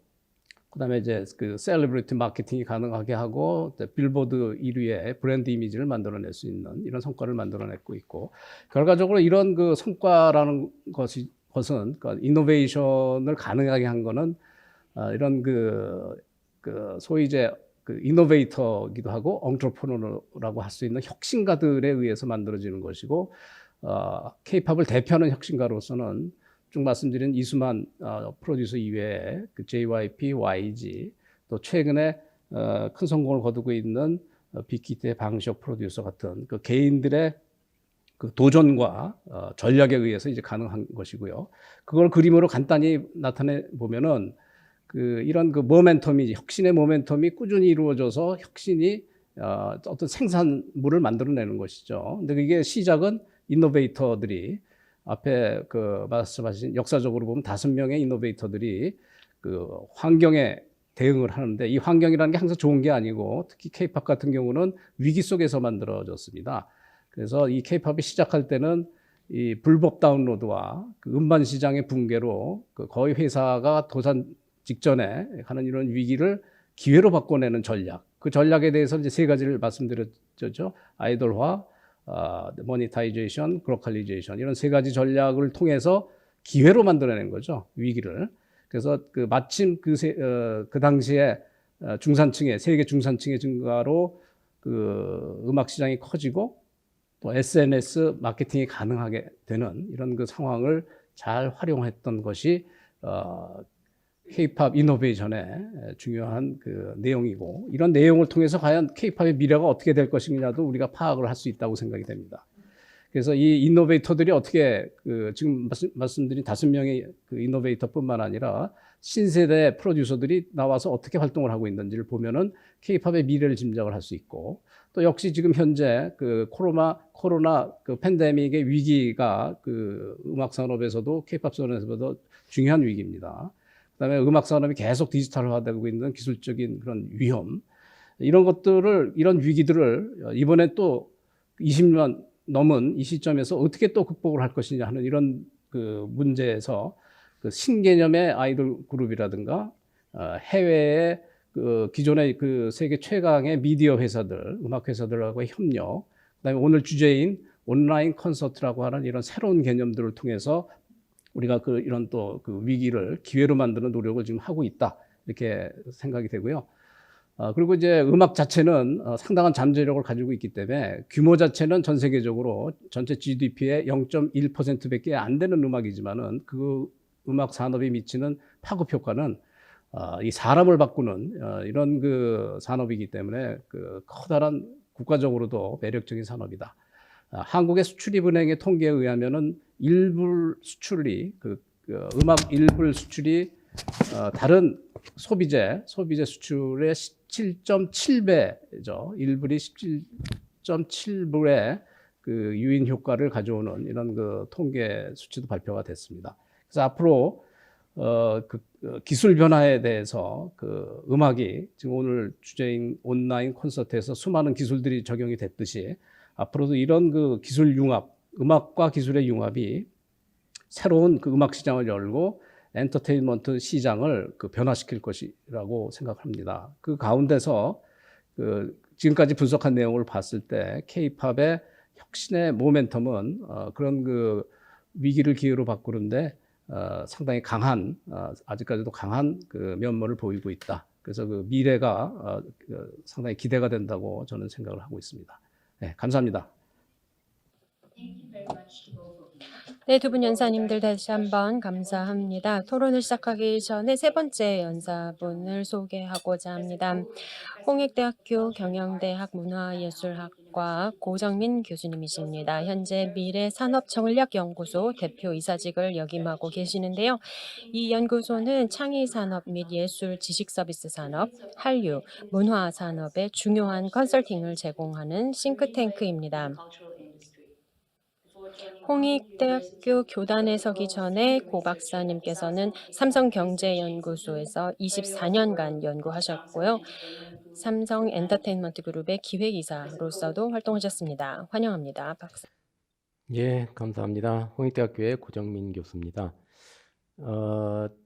그다음에 이제 그 셀리브리티 마케팅이 가능하게 하고 빌보드 1위의 브랜드 이미지를 만들어낼 수 있는 이런 성과를 만들어내고 있고 결과적으로 이런 그 성과라는 것은 그러니까 이노베이션을 가능하게 한 거는 이런 그 소위 이제 그 이노베이터기도 하고 엉트러프너라고 할 수 있는 혁신가들에 의해서 만들어지는 것이고 K-팝을 대표하는 혁신가로서는 쭉 말씀드린 이수만 프로듀서 이외에 그 JYP, YG 또 최근에 큰 성공을 거두고 있는 빅히트의 방시혁 프로듀서 같은 그 개인들의 그 도전과 전략에 의해서 이제 가능한 것이고요. 그걸 그림으로 간단히 나타내 보면은 이런 그 모멘텀이 혁신의 모멘텀이 꾸준히 이루어져서 혁신이 어떤 생산물을 만들어내는 것이죠. 근데 이게 시작은 이노베이터들이 앞에 그 말씀하신 역사적으로 보면 5명의 이노베이터들이 그 환경에 대응을 하는데 이 환경이라는 게 항상 좋은 게 아니고 특히 K-팝 같은 경우는 위기 속에서 만들어졌습니다. 그래서 이 K-팝이 시작할 때는 이 불법 다운로드와 그 음반 시장의 붕괴로 거의 회사가 도산 직전에 하는 이런 위기를 기회로 바꿔내는 전략. 그 전략에 대해서 이제 3가지를 말씀드렸죠. 아이돌화, 모니타이제이션, 글로컬리제이션 이런 3가지 전략을 통해서 기회로 만들어낸 거죠. 위기를. 그래서 마침 그 당시에 중산층의 세계 중산층의 증가로 그 음악 시장이 커지고 또 SNS 마케팅이 가능하게 되는 이런 그 상황을 잘 활용했던 것이 K-팝 이노베이션의 중요한 그 내용이고 이런 내용을 통해서 과연 K-팝의 미래가 어떻게 될 것이냐도 우리가 파악을 할 수 있다고 생각이 됩니다. 그래서 이 이노베이터들이 어떻게 지금 말씀드린 5명의 그 이노베이터뿐만 아니라 신세대 프로듀서들이 나와서 어떻게 활동을 하고 있는지를 보면은 K-팝의 미래를 짐작을 할 수 있고 또 역시 지금 현재 그 코로나 그 팬데믹의 위기가 그 음악 산업에서도 K-팝 산업에서도 중요한 위기입니다. 그다음에 음악 산업이 계속 디지털화되고 있는 기술적인 그런 위험 이런 위기들을 이번에 또 20년 넘은 이 시점에서 어떻게 또 극복을 할 것이냐 하는 이런 그 문제에서 그 신개념의 아이돌 그룹이라든가 해외의 그 기존의 그 세계 최강의 미디어 회사들, 음악 회사들하고의 협력, 그다음에 오늘 주제인 온라인 콘서트라고 하는 이런 새로운 개념들을 통해서 우리가 이런 또 그 위기를 기회로 만드는 노력을 지금 하고 있다 이렇게 생각이 되고요. 그리고 이제 음악 자체는 상당한 잠재력을 가지고 있기 때문에 규모 자체는 전 세계적으로 전체 GDP의 0.1%밖에 안 되는 음악이지만은 그 음악 산업이 미치는 파급 효과는 이 사람을 바꾸는 이런 그 산업이기 때문에 그 커다란 국가적으로도 매력적인 산업이다. 한국의 수출입은행의 통계에 의하면은 일부 수출이 음악 일부 수출이 다른 소비재 수출의 17.7배죠. 일불이 17.7불의 그 유인 효과를 가져오는 이런 그 통계 수치도 발표가 됐습니다. 그래서 앞으로 기술 변화에 대해서 그 음악이 지금 오늘 주제인 온라인 콘서트에서 수많은 기술들이 적용이 됐듯이 앞으로도 이런 그 기술 융합 음악과 기술의 융합이 새로운 그 음악 시장을 열고 엔터테인먼트 시장을 그 변화시킬 것이라고 생각합니다. 그 가운데서 그 지금까지 분석한 내용을 봤을 때 K-팝의 혁신의 모멘텀은 그런 그 위기를 기회로 바꾸는데 상당히 강한 아직까지도 강한 그 면모를 보이고 있다. 그래서 그 미래가 상당히 기대가 된다고 저는 생각을 하고 있습니다. 네, 감사합니다. 네, 두 분 연사님들 다시 한번 감사합니다. 토론을 시작하기 전에 세 번째 연사분을 소개하고자 합니다. 홍익대학교 경영대학 문화예술학과 고정민 교수님이십니다. 현재 미래산업전략연구소 대표이사직을 역임하고 계시는데요. 이 연구소는 창의산업 및 예술 지식서비스 산업, 한류, 문화산업에 중요한 컨설팅을 제공하는 싱크탱크입니다. 홍익대학교 교단에 서기 전에 고 박사님께서는 삼성경제연구소에서 24년간 연구하셨고요. 삼성 엔터테인먼트 그룹의 기획이사로서도 활동하셨습니다. 환영합니다. 박사. 예, 감사합니다. 홍익대학교의 고정민 교수입니다.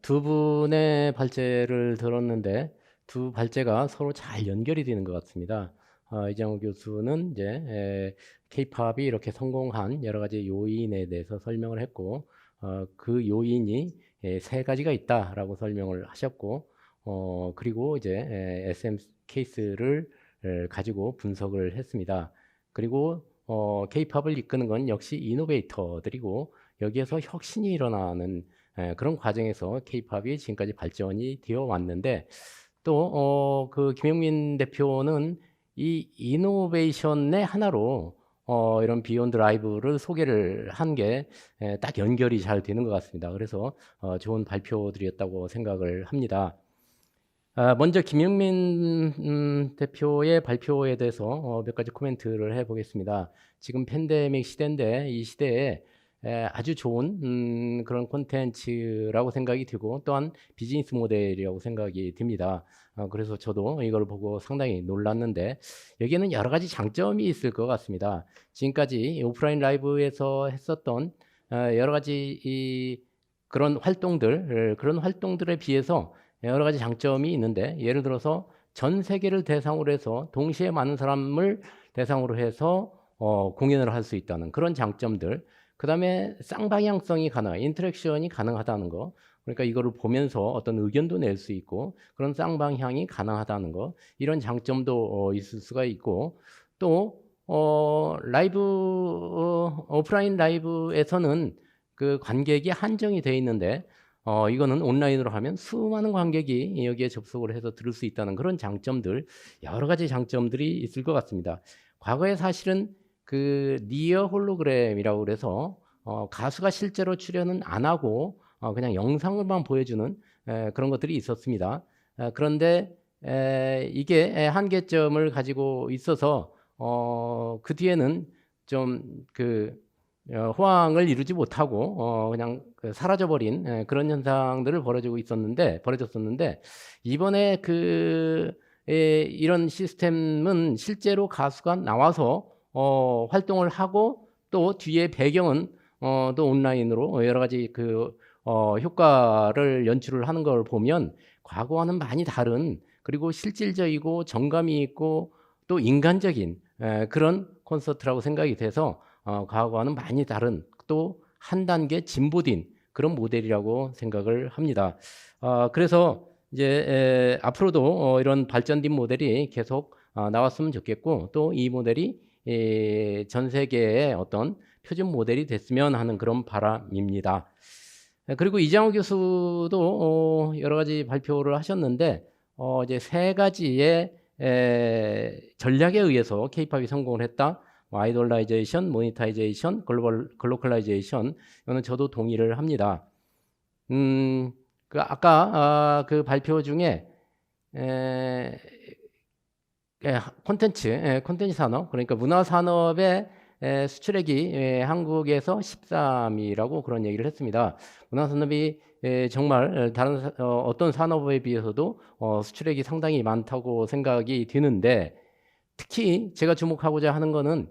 두 분의 발제를 들었는데 두 발제가 서로 잘 연결이 되는 것 같습니다. 이장호 교수는 이제 K-팝이 이렇게 성공한 여러 가지 요인에 대해서 설명을 했고, 그 요인이 세 가지가 있다라고 설명을 하셨고, 그리고 이제 SM 케이스를 가지고 분석을 했습니다. 그리고 K-팝을 이끄는 건 역시 이노베이터들이고 여기에서 혁신이 일어나는 그런 과정에서 K-팝이 지금까지 발전이 되어 왔는데 또 그 김영민 대표는 이 이노베이션의 하나로 이런 비욘드 라이브를 소개를 한 게 딱 연결이 잘 되는 것 같습니다. 그래서 좋은 발표들이었다고 생각을 합니다. 먼저 김영민 대표의 발표에 대해서 몇 가지 코멘트를 해보겠습니다. 지금 팬데믹 시대인데 이 시대에 아주 좋은 그런 콘텐츠라고 생각이 되고 또한 비즈니스 모델이라고 생각이 듭니다. 그래서 저도 이걸 보고 상당히 놀랐는데 여기에는 여러 가지 장점이 있을 것 같습니다. 지금까지 오프라인 라이브에서 했었던 여러 가지 그런 활동들에 비해서 여러 가지 장점이 있는데 예를 들어서 전 세계를 대상으로 해서 동시에 많은 사람을 대상으로 해서 공연을 할 수 있다는 그런 장점들, 그 다음에 쌍방향성이 인터랙션이 가능하다는 거, 그러니까 이거를 보면서 어떤 의견도 낼 수 있고 그런 쌍방향이 가능하다는 거, 이런 장점도 있을 수가 있고 또 오프라인 라이브에서는 그 관객이 한정이 되어 있는데 이거는 온라인으로 하면 수많은 관객이 여기에 접속을 해서 들을 수 있다는 그런 장점들, 여러 가지 장점들이 있을 것 같습니다. 과거에 사실은 그 니어 홀로그램이라고 그래서 가수가 실제로 출연은 안 하고 그냥 영상을만 보여주는 그런 것들이 있었습니다. 그런데 이게 한계점을 가지고 있어서 그 뒤에는 좀 호황을 이루지 못하고 그냥 사라져버린 그런 현상들을 벌어졌었는데 이번에 이런 시스템은 실제로 가수가 나와서 활동을 하고 또 뒤에 배경은 또 온라인으로 여러 가지 효과를 연출을 하는 걸 보면 과거와는 많이 다른, 그리고 실질적이고 정감이 있고 또 인간적인 그런 콘서트라고 생각이 돼서 과거와는 많이 다른, 또 한 단계 진보된 그런 모델이라고 생각을 합니다. 그래서 이제 앞으로도 이런 발전된 모델이 계속 나왔으면 좋겠고 또 이 모델이 전 세계의 어떤 표준 모델이 됐으면 하는 그런 바람입니다. 그리고 이장호 교수도 여러 가지 발표를 하셨는데 이제 세 가지의 전략에 의해서 K-팝이 성공을 했다. 아이돌라이제이션, 모니타이제이션, 글로컬라이제이션, 이거는 저도 동의를 합니다. 아까 그 발표 중에 콘텐츠 산업, 그러니까 문화 산업의 수출액이 한국에서 13위라고 그런 얘기를 했습니다. 문화 산업이 정말 다른 어떤 산업에 비해서도 수출액이 상당히 많다고 생각이 드는데 특히 제가 주목하고자 하는 거는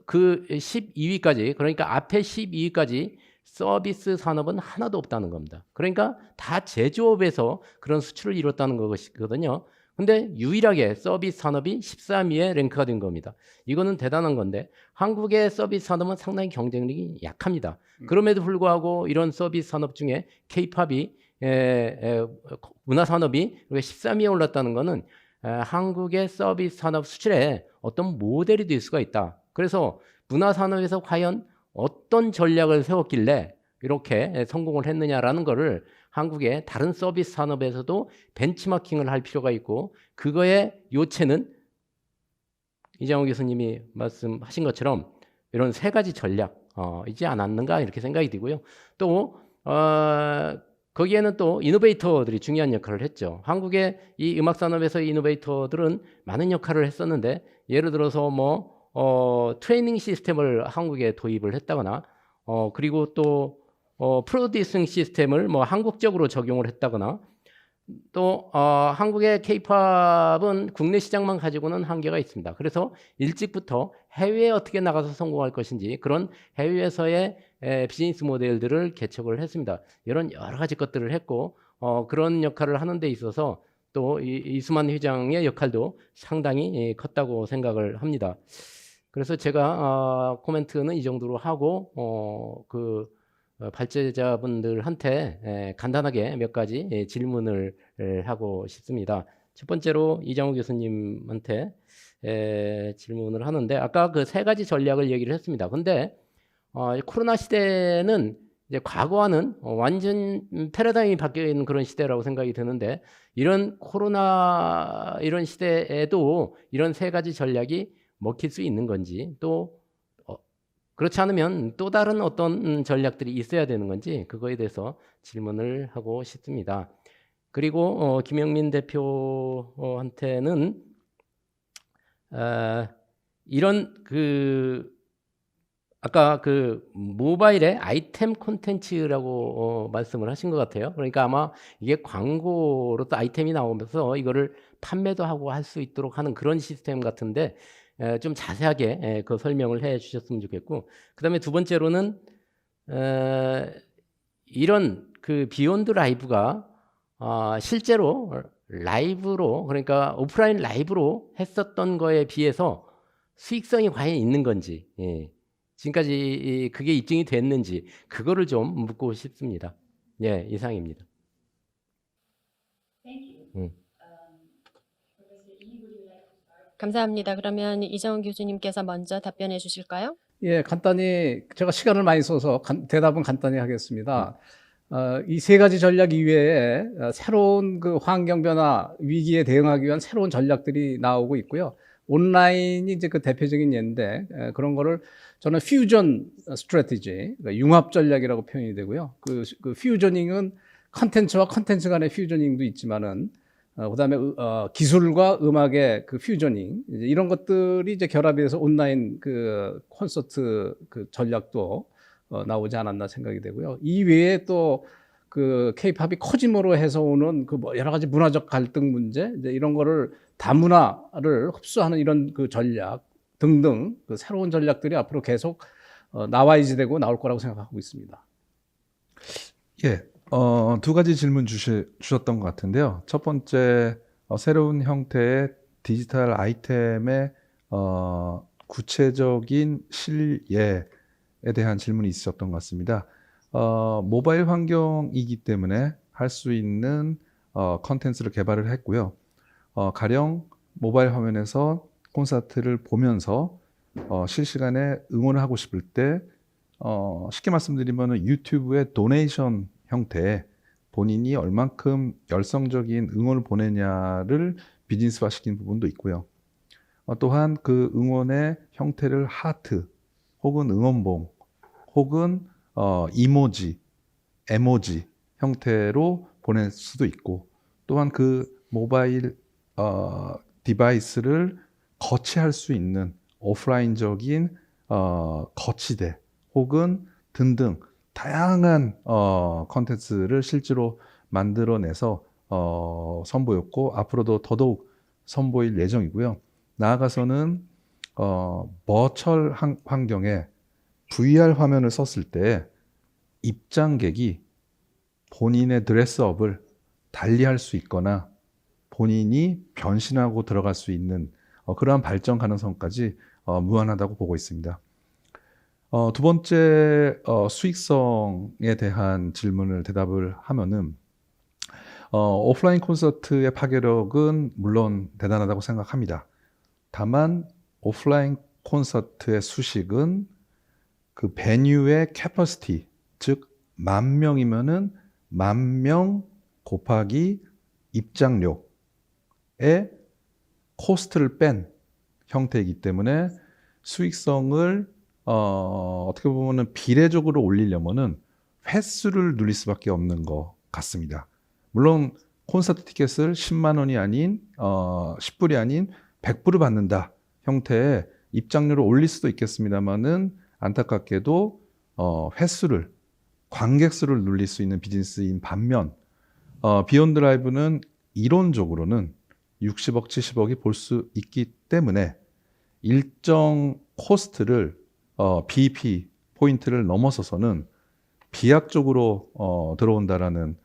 그 12위까지 그러니까 앞에 12위까지 서비스 산업은 하나도 없다는 겁니다. 그러니까 다 제조업에서 그런 수출을 이뤘다는 것이거든요. 근데 유일하게 서비스 산업이 13위에 랭크가 된 겁니다. 이거는 대단한 건데 한국의 서비스 산업은 상당히 경쟁력이 약합니다. 그럼에도 불구하고 이런 서비스 산업 중에 K-팝이 문화 산업이 13위에 올랐다는 것은 한국의 서비스 산업 수출에 어떤 모델이 될 수가 있다. 그래서 문화 산업에서 과연 어떤 전략을 세웠길래 이렇게 성공을 했느냐라는 것을 한국의 다른 서비스 산업에서도 벤치마킹을 할 필요가 있고 그거의 요체는 이장호 교수님이 말씀하신 것처럼 이런 세 가지 전략이지 않았는가 이렇게 생각이 들고요. 또 거기에는 또 이노베이터들이 중요한 역할을 했죠. 한국의 이 음악 산업에서 이노베이터들은 많은 역할을 했었는데 예를 들어서 트레이닝 시스템을 한국에 도입을 했다거나 그리고 또 프로듀싱 시스템을 한국적으로 적용을 했다거나 또 한국의 K-팝은 국내 시장만 가지고는 한계가 있습니다. 그래서 일찍부터 해외에 어떻게 나가서 성공할 것인지 그런 해외에서의 비즈니스 모델들을 개척을 했습니다. 이런 여러 가지 것들을 했고 그런 역할을 하는 데 있어서 또 이수만 회장의 역할도 상당히 컸다고 생각을 합니다. 그래서 제가 코멘트는 이 정도로 하고 발제자분들한테 간단하게 몇 가지 질문을 하고 싶습니다. 첫 번째로 이장호 교수님한테 질문을 하는데 아까 그 세 가지 전략을 얘기를 했습니다. 근데 코로나 시대는 이제 과거와는 완전 패러다임이 바뀌어 있는 그런 시대라고 생각이 드는데 이런 코로나 이런 시대에도 이런 세 가지 전략이 먹힐 수 있는 건지 또 그렇지 않으면 또 다른 어떤 전략들이 있어야 되는 건지 그거에 대해서 질문을 하고 싶습니다. 그리고 김영민 대표한테는 이런 아까 모바일의 아이템 콘텐츠라고 말씀을 하신 것 같아요. 그러니까 아마 이게 광고로 또 아이템이 나오면서 이거를 판매도 하고 할 수 있도록 하는 그런 시스템 같은데 좀 자세하게 그 설명을 해 주셨으면 좋겠고 그다음에 두 번째로는 이런 비욘드 라이브가 실제로 라이브로 그러니까 오프라인 라이브로 했었던 거에 비해서 수익성이 과연 있는 건지 지금까지 그게 입증이 됐는지 그거를 좀 묻고 싶습니다. 예, 이상입니다. 감사합니다. 그러면 이정훈 교수님께서 먼저 답변해 주실까요? 예, 간단히 제가 시간을 많이 써서 대답은 간단히 하겠습니다. 이 세 가지 전략 이외에 새로운 환경 변화 위기에 대응하기 위한 새로운 전략들이 나오고 있고요. 온라인이 이제 그 대표적인 예인데 그런 거를 저는 퓨전 스트래티지, 그러니까 융합 전략이라고 표현이 되고요. 그 퓨저닝은 컨텐츠와 컨텐츠 간의 퓨저닝도 있지만은 그다음에 기술과 음악의 퓨저닝 이런 것들이 이제 결합해서 온라인 콘서트 전략도 나오지 않았나 생각이 되고요. 이 외에 또 K-팝이 커짐으로 해서 오는 여러 가지 문화적 갈등 문제 이제 이런 거를 다문화를 흡수하는 이런 전략 등등 새로운 전략들이 앞으로 계속 나와야지 되고 나올 거라고 생각하고 있습니다. 예. 두 가지 질문 주셨던 것 같은데요. 첫 번째, 새로운 형태의 디지털 아이템의 구체적인 실예에 대한 질문이 있었던 것 같습니다. 모바일 환경이기 때문에 할 수 있는 컨텐츠를 개발을 했고요. 가령 모바일 화면에서 콘서트를 보면서 실시간에 응원을 하고 싶을 때 쉽게 말씀드리면 유튜브의 도네이션 형태에 본인이 얼만큼 열성적인 응원을 보내냐를 비즈니스화 시킨 부분도 있고요. 또한 그 응원의 형태를 하트 혹은 응원봉 혹은 이모지, 에모지 형태로 보낼 수도 있고 또한 그 모바일 디바이스를 거치할 수 있는 오프라인적인 거치대 혹은 등등 다양한 컨텐츠를 실제로 만들어내서 선보였고 앞으로도 더더욱 선보일 예정이고요. 나아가서는 버추얼 환경에 VR 화면을 썼을 때 입장객이 본인의 드레스업을 달리할 수 있거나 본인이 변신하고 들어갈 수 있는 그러한 발전 가능성까지 무한하다고 보고 있습니다. 두 번째 수익성에 대한 질문을 대답을 하면은 오프라인 콘서트의 파괴력은 물론 대단하다고 생각합니다. 다만 오프라인 콘서트의 수식은 그 베뉴의 캐퍼시티, 즉 10,000명이면은 10,000명 곱하기 입장료의 코스트를 뺀 형태이기 때문에 수익성을 어떻게 보면은 비례적으로 올리려면은 횟수를 늘릴 수밖에 없는 것 같습니다. 물론 콘서트 티켓을 10만 원이 아닌 10불이 아닌 100불을 받는다 형태의 입장료를 올릴 수도 있겠습니다만은 안타깝게도 횟수를 관객 수를 늘릴 수 있는 비즈니스인 반면 비욘드 라이브는 이론적으로는 60억, 70억이 볼 수 있기 때문에 일정 코스트를 BEP 포인트를 넘어서서는 비약적으로 들어온다라는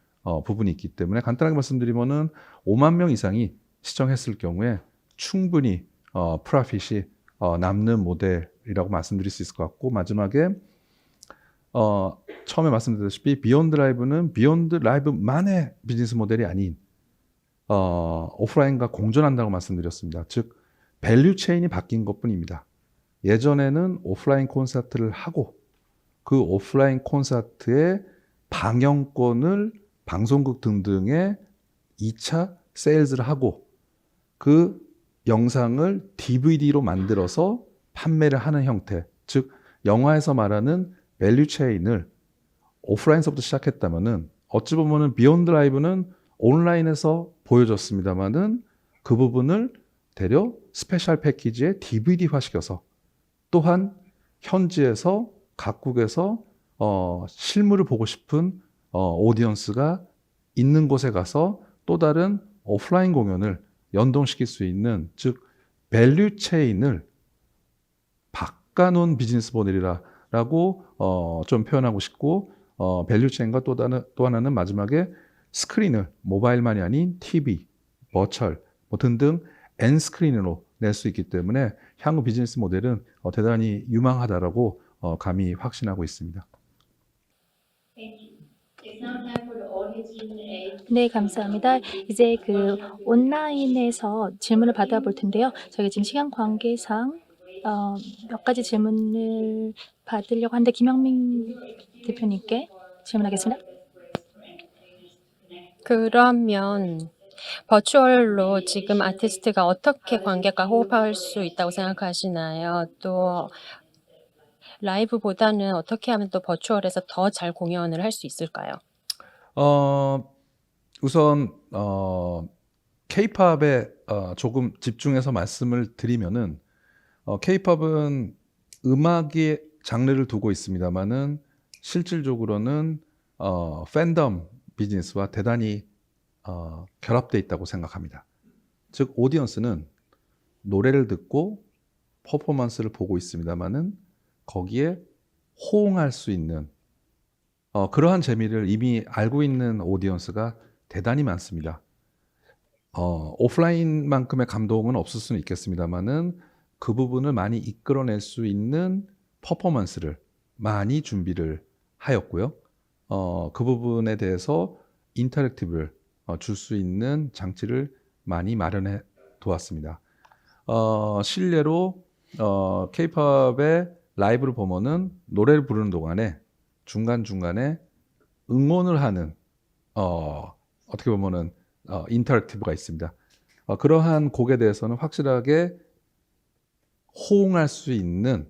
부분이 있기 때문에 간단하게 말씀드리면은 5만 명 이상이 시청했을 경우에 충분히 프로핏이 남는 모델이라고 말씀드릴 수 있을 것 같고 마지막에 처음에 말씀드렸다시피 비욘드 라이브는 비욘드 라이브만의 비즈니스 모델이 아닌 오프라인과 공존한다고 말씀드렸습니다. 즉 밸류 체인이 바뀐 것뿐입니다. 예전에는 오프라인 콘서트를 하고 그 오프라인 콘서트의 방영권을 방송국 등등에 2차 세일즈를 하고 그 영상을 DVD로 만들어서 판매를 하는 형태, 즉 영화에서 말하는 밸류 체인을 오프라인서부터 시작했다면은 어찌 보면은 비욘드 라이브는 온라인에서 보여줬습니다만은 그 부분을 대려 스페셜 패키지에 DVD화 시켜서 또한 현지에서 각국에서 실물을 보고 싶은 오디언스가 있는 곳에 가서 또 다른 오프라인 공연을 연동시킬 수 있는 즉 밸류 체인을 바꿔놓은 비즈니스 모델이라고 좀 표현하고 싶고 밸류 체인과 또 하나는 마지막에 스크린을 모바일만이 아닌 TV, 버추얼 등등 N 스크린으로 낼 수 있기 때문에 향후 비즈니스 모델은 대단히 유망하다라고 감히 확신하고 있습니다. 네, 감사합니다. 이제 그 온라인에서 질문을 받아볼 텐데요. 저희 지금 시간 관계상 몇 가지 질문을 받으려고 하는데 김영민 대표님께 질문하겠습니다. 그러면 버추얼로 지금 아티스트가 어떻게 관객과 호흡할 수 있다고 생각하시나요? 또 라이브보다는 어떻게 하면 또 버추얼에서 더 잘 공연을 할 수 있을까요? 우선 K-팝에 조금 집중해서 말씀을 드리면은 K-팝은 음악의 장르를 두고 있습니다만은 실질적으로는 팬덤 비즈니스와 대단히 결합되어 있다고 생각합니다. 즉 오디언스는 노래를 듣고 퍼포먼스를 보고 있습니다만은 거기에 호응할 수 있는 그러한 재미를 이미 알고 있는 오디언스가 대단히 많습니다. 오프라인만큼의 감동은 없을 수는 있겠습니다만은 그 부분을 많이 이끌어낼 수 있는 퍼포먼스를 많이 준비를 하였고요. 그 부분에 대해서 인터랙티브를 줄 수 있는 장치를 많이 마련해 두었습니다. 실례로 K-팝의 라이브를 보면은 노래를 부르는 동안에 중간중간에 응원을 하는 어떻게 보면은 인터랙티브가 있습니다. 그러한 곡에 대해서는 확실하게 호응할 수 있는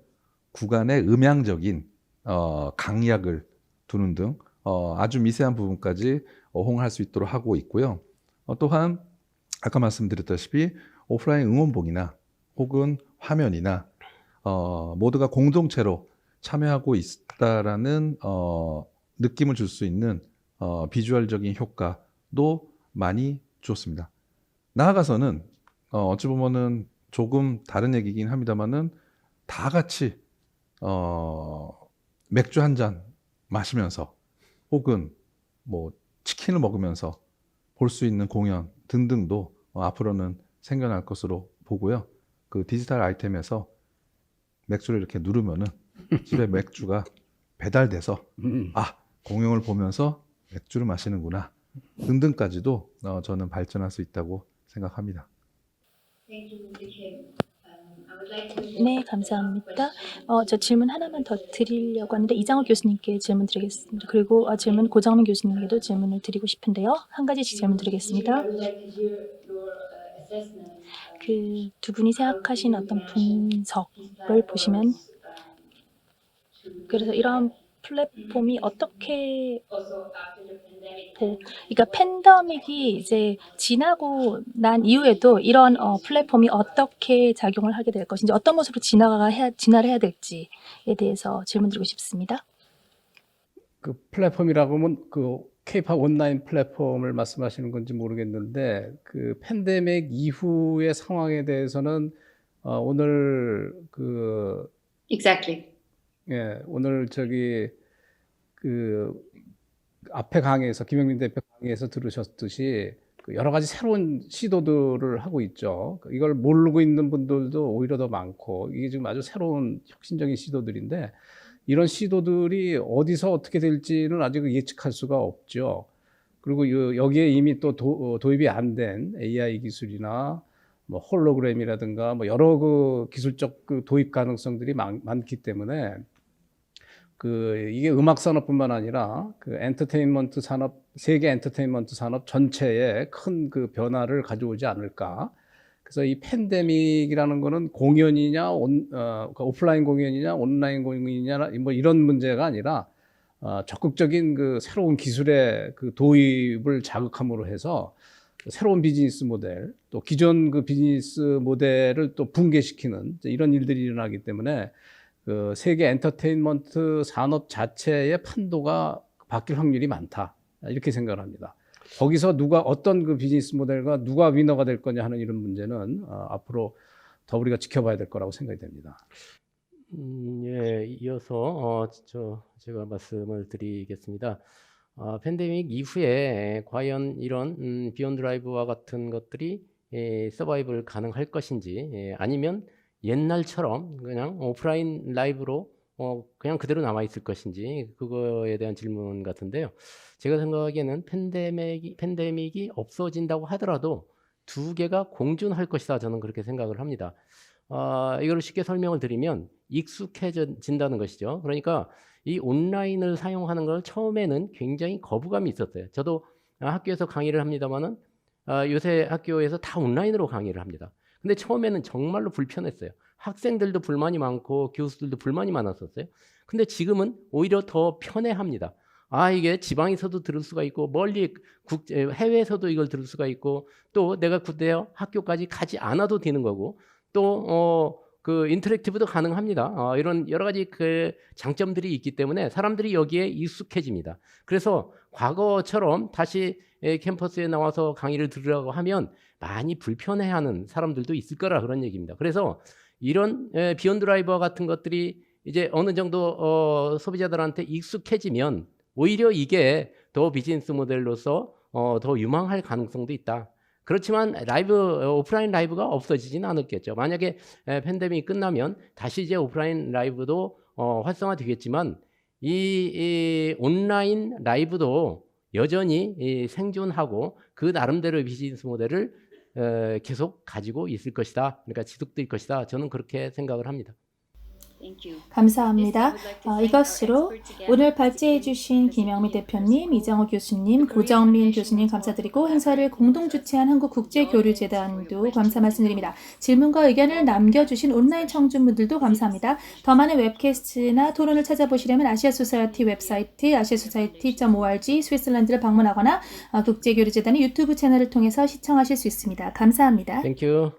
구간의 음향적인 강약을 두는 등 아주 미세한 부분까지 호응할 수 있도록 하고 있고요. 또한 아까 말씀드렸다시피 오프라인 응원봉이나 혹은 화면이나 모두가 공동체로 참여하고 있다라는 느낌을 줄 수 있는 비주얼적인 효과도 많이 좋습니다. 나아가서는 어찌 보면은 조금 다른 얘기긴 합니다만은 다 같이 맥주 한 잔 마시면서 혹은 뭐 치킨을 먹으면서 볼 수 있는 공연 등등도 앞으로는 생겨날 것으로 보고요. 그 디지털 아이템에서 맥주를 이렇게 누르면은 집에 맥주가 배달돼서 공연을 보면서 맥주를 마시는구나 등등까지도 저는 발전할 수 있다고 생각합니다. 네, 감사합니다. 저 질문 하나만 더 드리려고 하는데 이장호 교수님께 질문 드리겠습니다. 그리고 질문 고정민 교수님에게도 질문을 드리고 싶은데요. 한 가지씩 질문 드리겠습니다. 그 두 분이 생각하신 어떤 분석을 보시면 그래서 이런 플랫폼이 어떻게 그러니까 팬데믹이 이제 지나고 난 이후에도 이런 플랫폼이 어떻게 작용을 하게 될 것인지 어떤 모습으로 진화를 해야 될지에 대해서 질문드리고 싶습니다. 그 플랫폼이라고 하면 그 K-팝 온라인 플랫폼을 말씀하시는 건지 모르겠는데 그 팬데믹 이후의 상황에 대해서는 오늘 그 Exactly. 예, 오늘 그 앞에 강의에서 김영민 대표 강의에서 들으셨듯이 그 여러 가지 새로운 시도들을 하고 있죠. 이걸 모르고 있는 분들도 오히려 더 많고 이게 지금 아주 새로운 혁신적인 시도들인데 이런 시도들이 어디서 어떻게 될지는 아직 예측할 수가 없죠. 그리고 여기에 이미 또 도입이 안 된 AI 기술이나 뭐 홀로그램이라든가 뭐 여러 그 기술적 그 도입 가능성들이 많기 때문에 이게 음악 산업뿐만 아니라 그 엔터테인먼트 산업, 세계 엔터테인먼트 산업 전체에 큰 그 변화를 가져오지 않을까. 그래서 이 팬데믹이라는 거는 공연이냐, 오프라인 공연이냐, 온라인 공연이냐, 뭐 이런 문제가 아니라 적극적인 그 새로운 기술의 그 도입을 자극함으로 해서 새로운 비즈니스 모델, 또 기존 그 비즈니스 모델을 또 붕괴시키는 이런 일들이 일어나기 때문에 그 세계 엔터테인먼트 산업 자체의 판도가 바뀔 확률이 많다. 이렇게 생각을 합니다. 거기서 어떤 그 비즈니스 모델과 누가 위너가 될 거냐 하는 이런 문제는 앞으로 더 우리가 지켜봐야 될 거라고 생각이 됩니다. 예, 이어서 제가 말씀을 드리겠습니다. 팬데믹 이후에 과연 이런 비욘드 라이브와 같은 것들이 서바이벌 가능할 것인지 아니면 옛날처럼 그냥 오프라인 라이브로 그냥 그대로 남아 있을 것인지 그거에 대한 질문 같은데요. 제가 생각하기에는 팬데믹이 없어진다고 하더라도 두 개가 공존할 것이다. 저는 그렇게 생각을 합니다. 이걸 쉽게 설명을 드리면 익숙해진다는 것이죠. 그러니까 이 온라인을 사용하는 걸 처음에는 굉장히 거부감이 있었어요. 저도 학교에서 강의를 합니다만은 요새 학교에서 다 온라인으로 강의를 합니다. 근데 처음에는 정말로 불편했어요. 학생들도 불만이 많고 교수들도 불만이 많았었어요. 근데 지금은 오히려 더 편해합니다. 이게 지방에서도 들을 수가 있고 멀리 해외에서도 이걸 들을 수가 있고 또 내가 그때 학교까지 가지 않아도 되는 거고 또 그 인터랙티브도 가능합니다. 이런 여러 가지 그 장점들이 있기 때문에 사람들이 여기에 익숙해집니다. 그래서 과거처럼 다시 캠퍼스에 나와서 강의를 들으라고 하면 많이 불편해하는 사람들도 있을 거라 그런 얘기입니다. 그래서 이런 비욘드 라이브와 같은 것들이 이제 어느 정도 소비자들한테 익숙해지면 오히려 이게 더 비즈니스 모델로서 더 유망할 가능성도 있다. 그렇지만 오프라인 라이브가 없어지지는 않았겠죠. 만약에 팬데믹이 끝나면 다시 이제 오프라인 라이브도 활성화되겠지만 이 온라인 라이브도 여전히 생존하고 그 나름대로의 비즈니스 모델을 계속 가지고 있을 것이다. 그러니까 지속될 것이다. 저는 그렇게 생각을 합니다. 감사합니다. 이것으로 오늘 발제해 주신 김영민 대표님, 이장호 교수님, 고정민 교수님 감사드리고 행사를 공동 주최한 한국국제교류재단도 감사 말씀드립니다. 질문과 의견을 남겨주신 온라인 청중분들도 감사합니다. 더 많은 웹캐스트나 토론을 찾아보시려면 아시아소사이어티 웹사이트 asiaSociety.org 스위스랜드를 방문하거나 국제교류재단의 유튜브 채널을 통해서 시청하실 수 있습니다. 감사합니다. Thank you.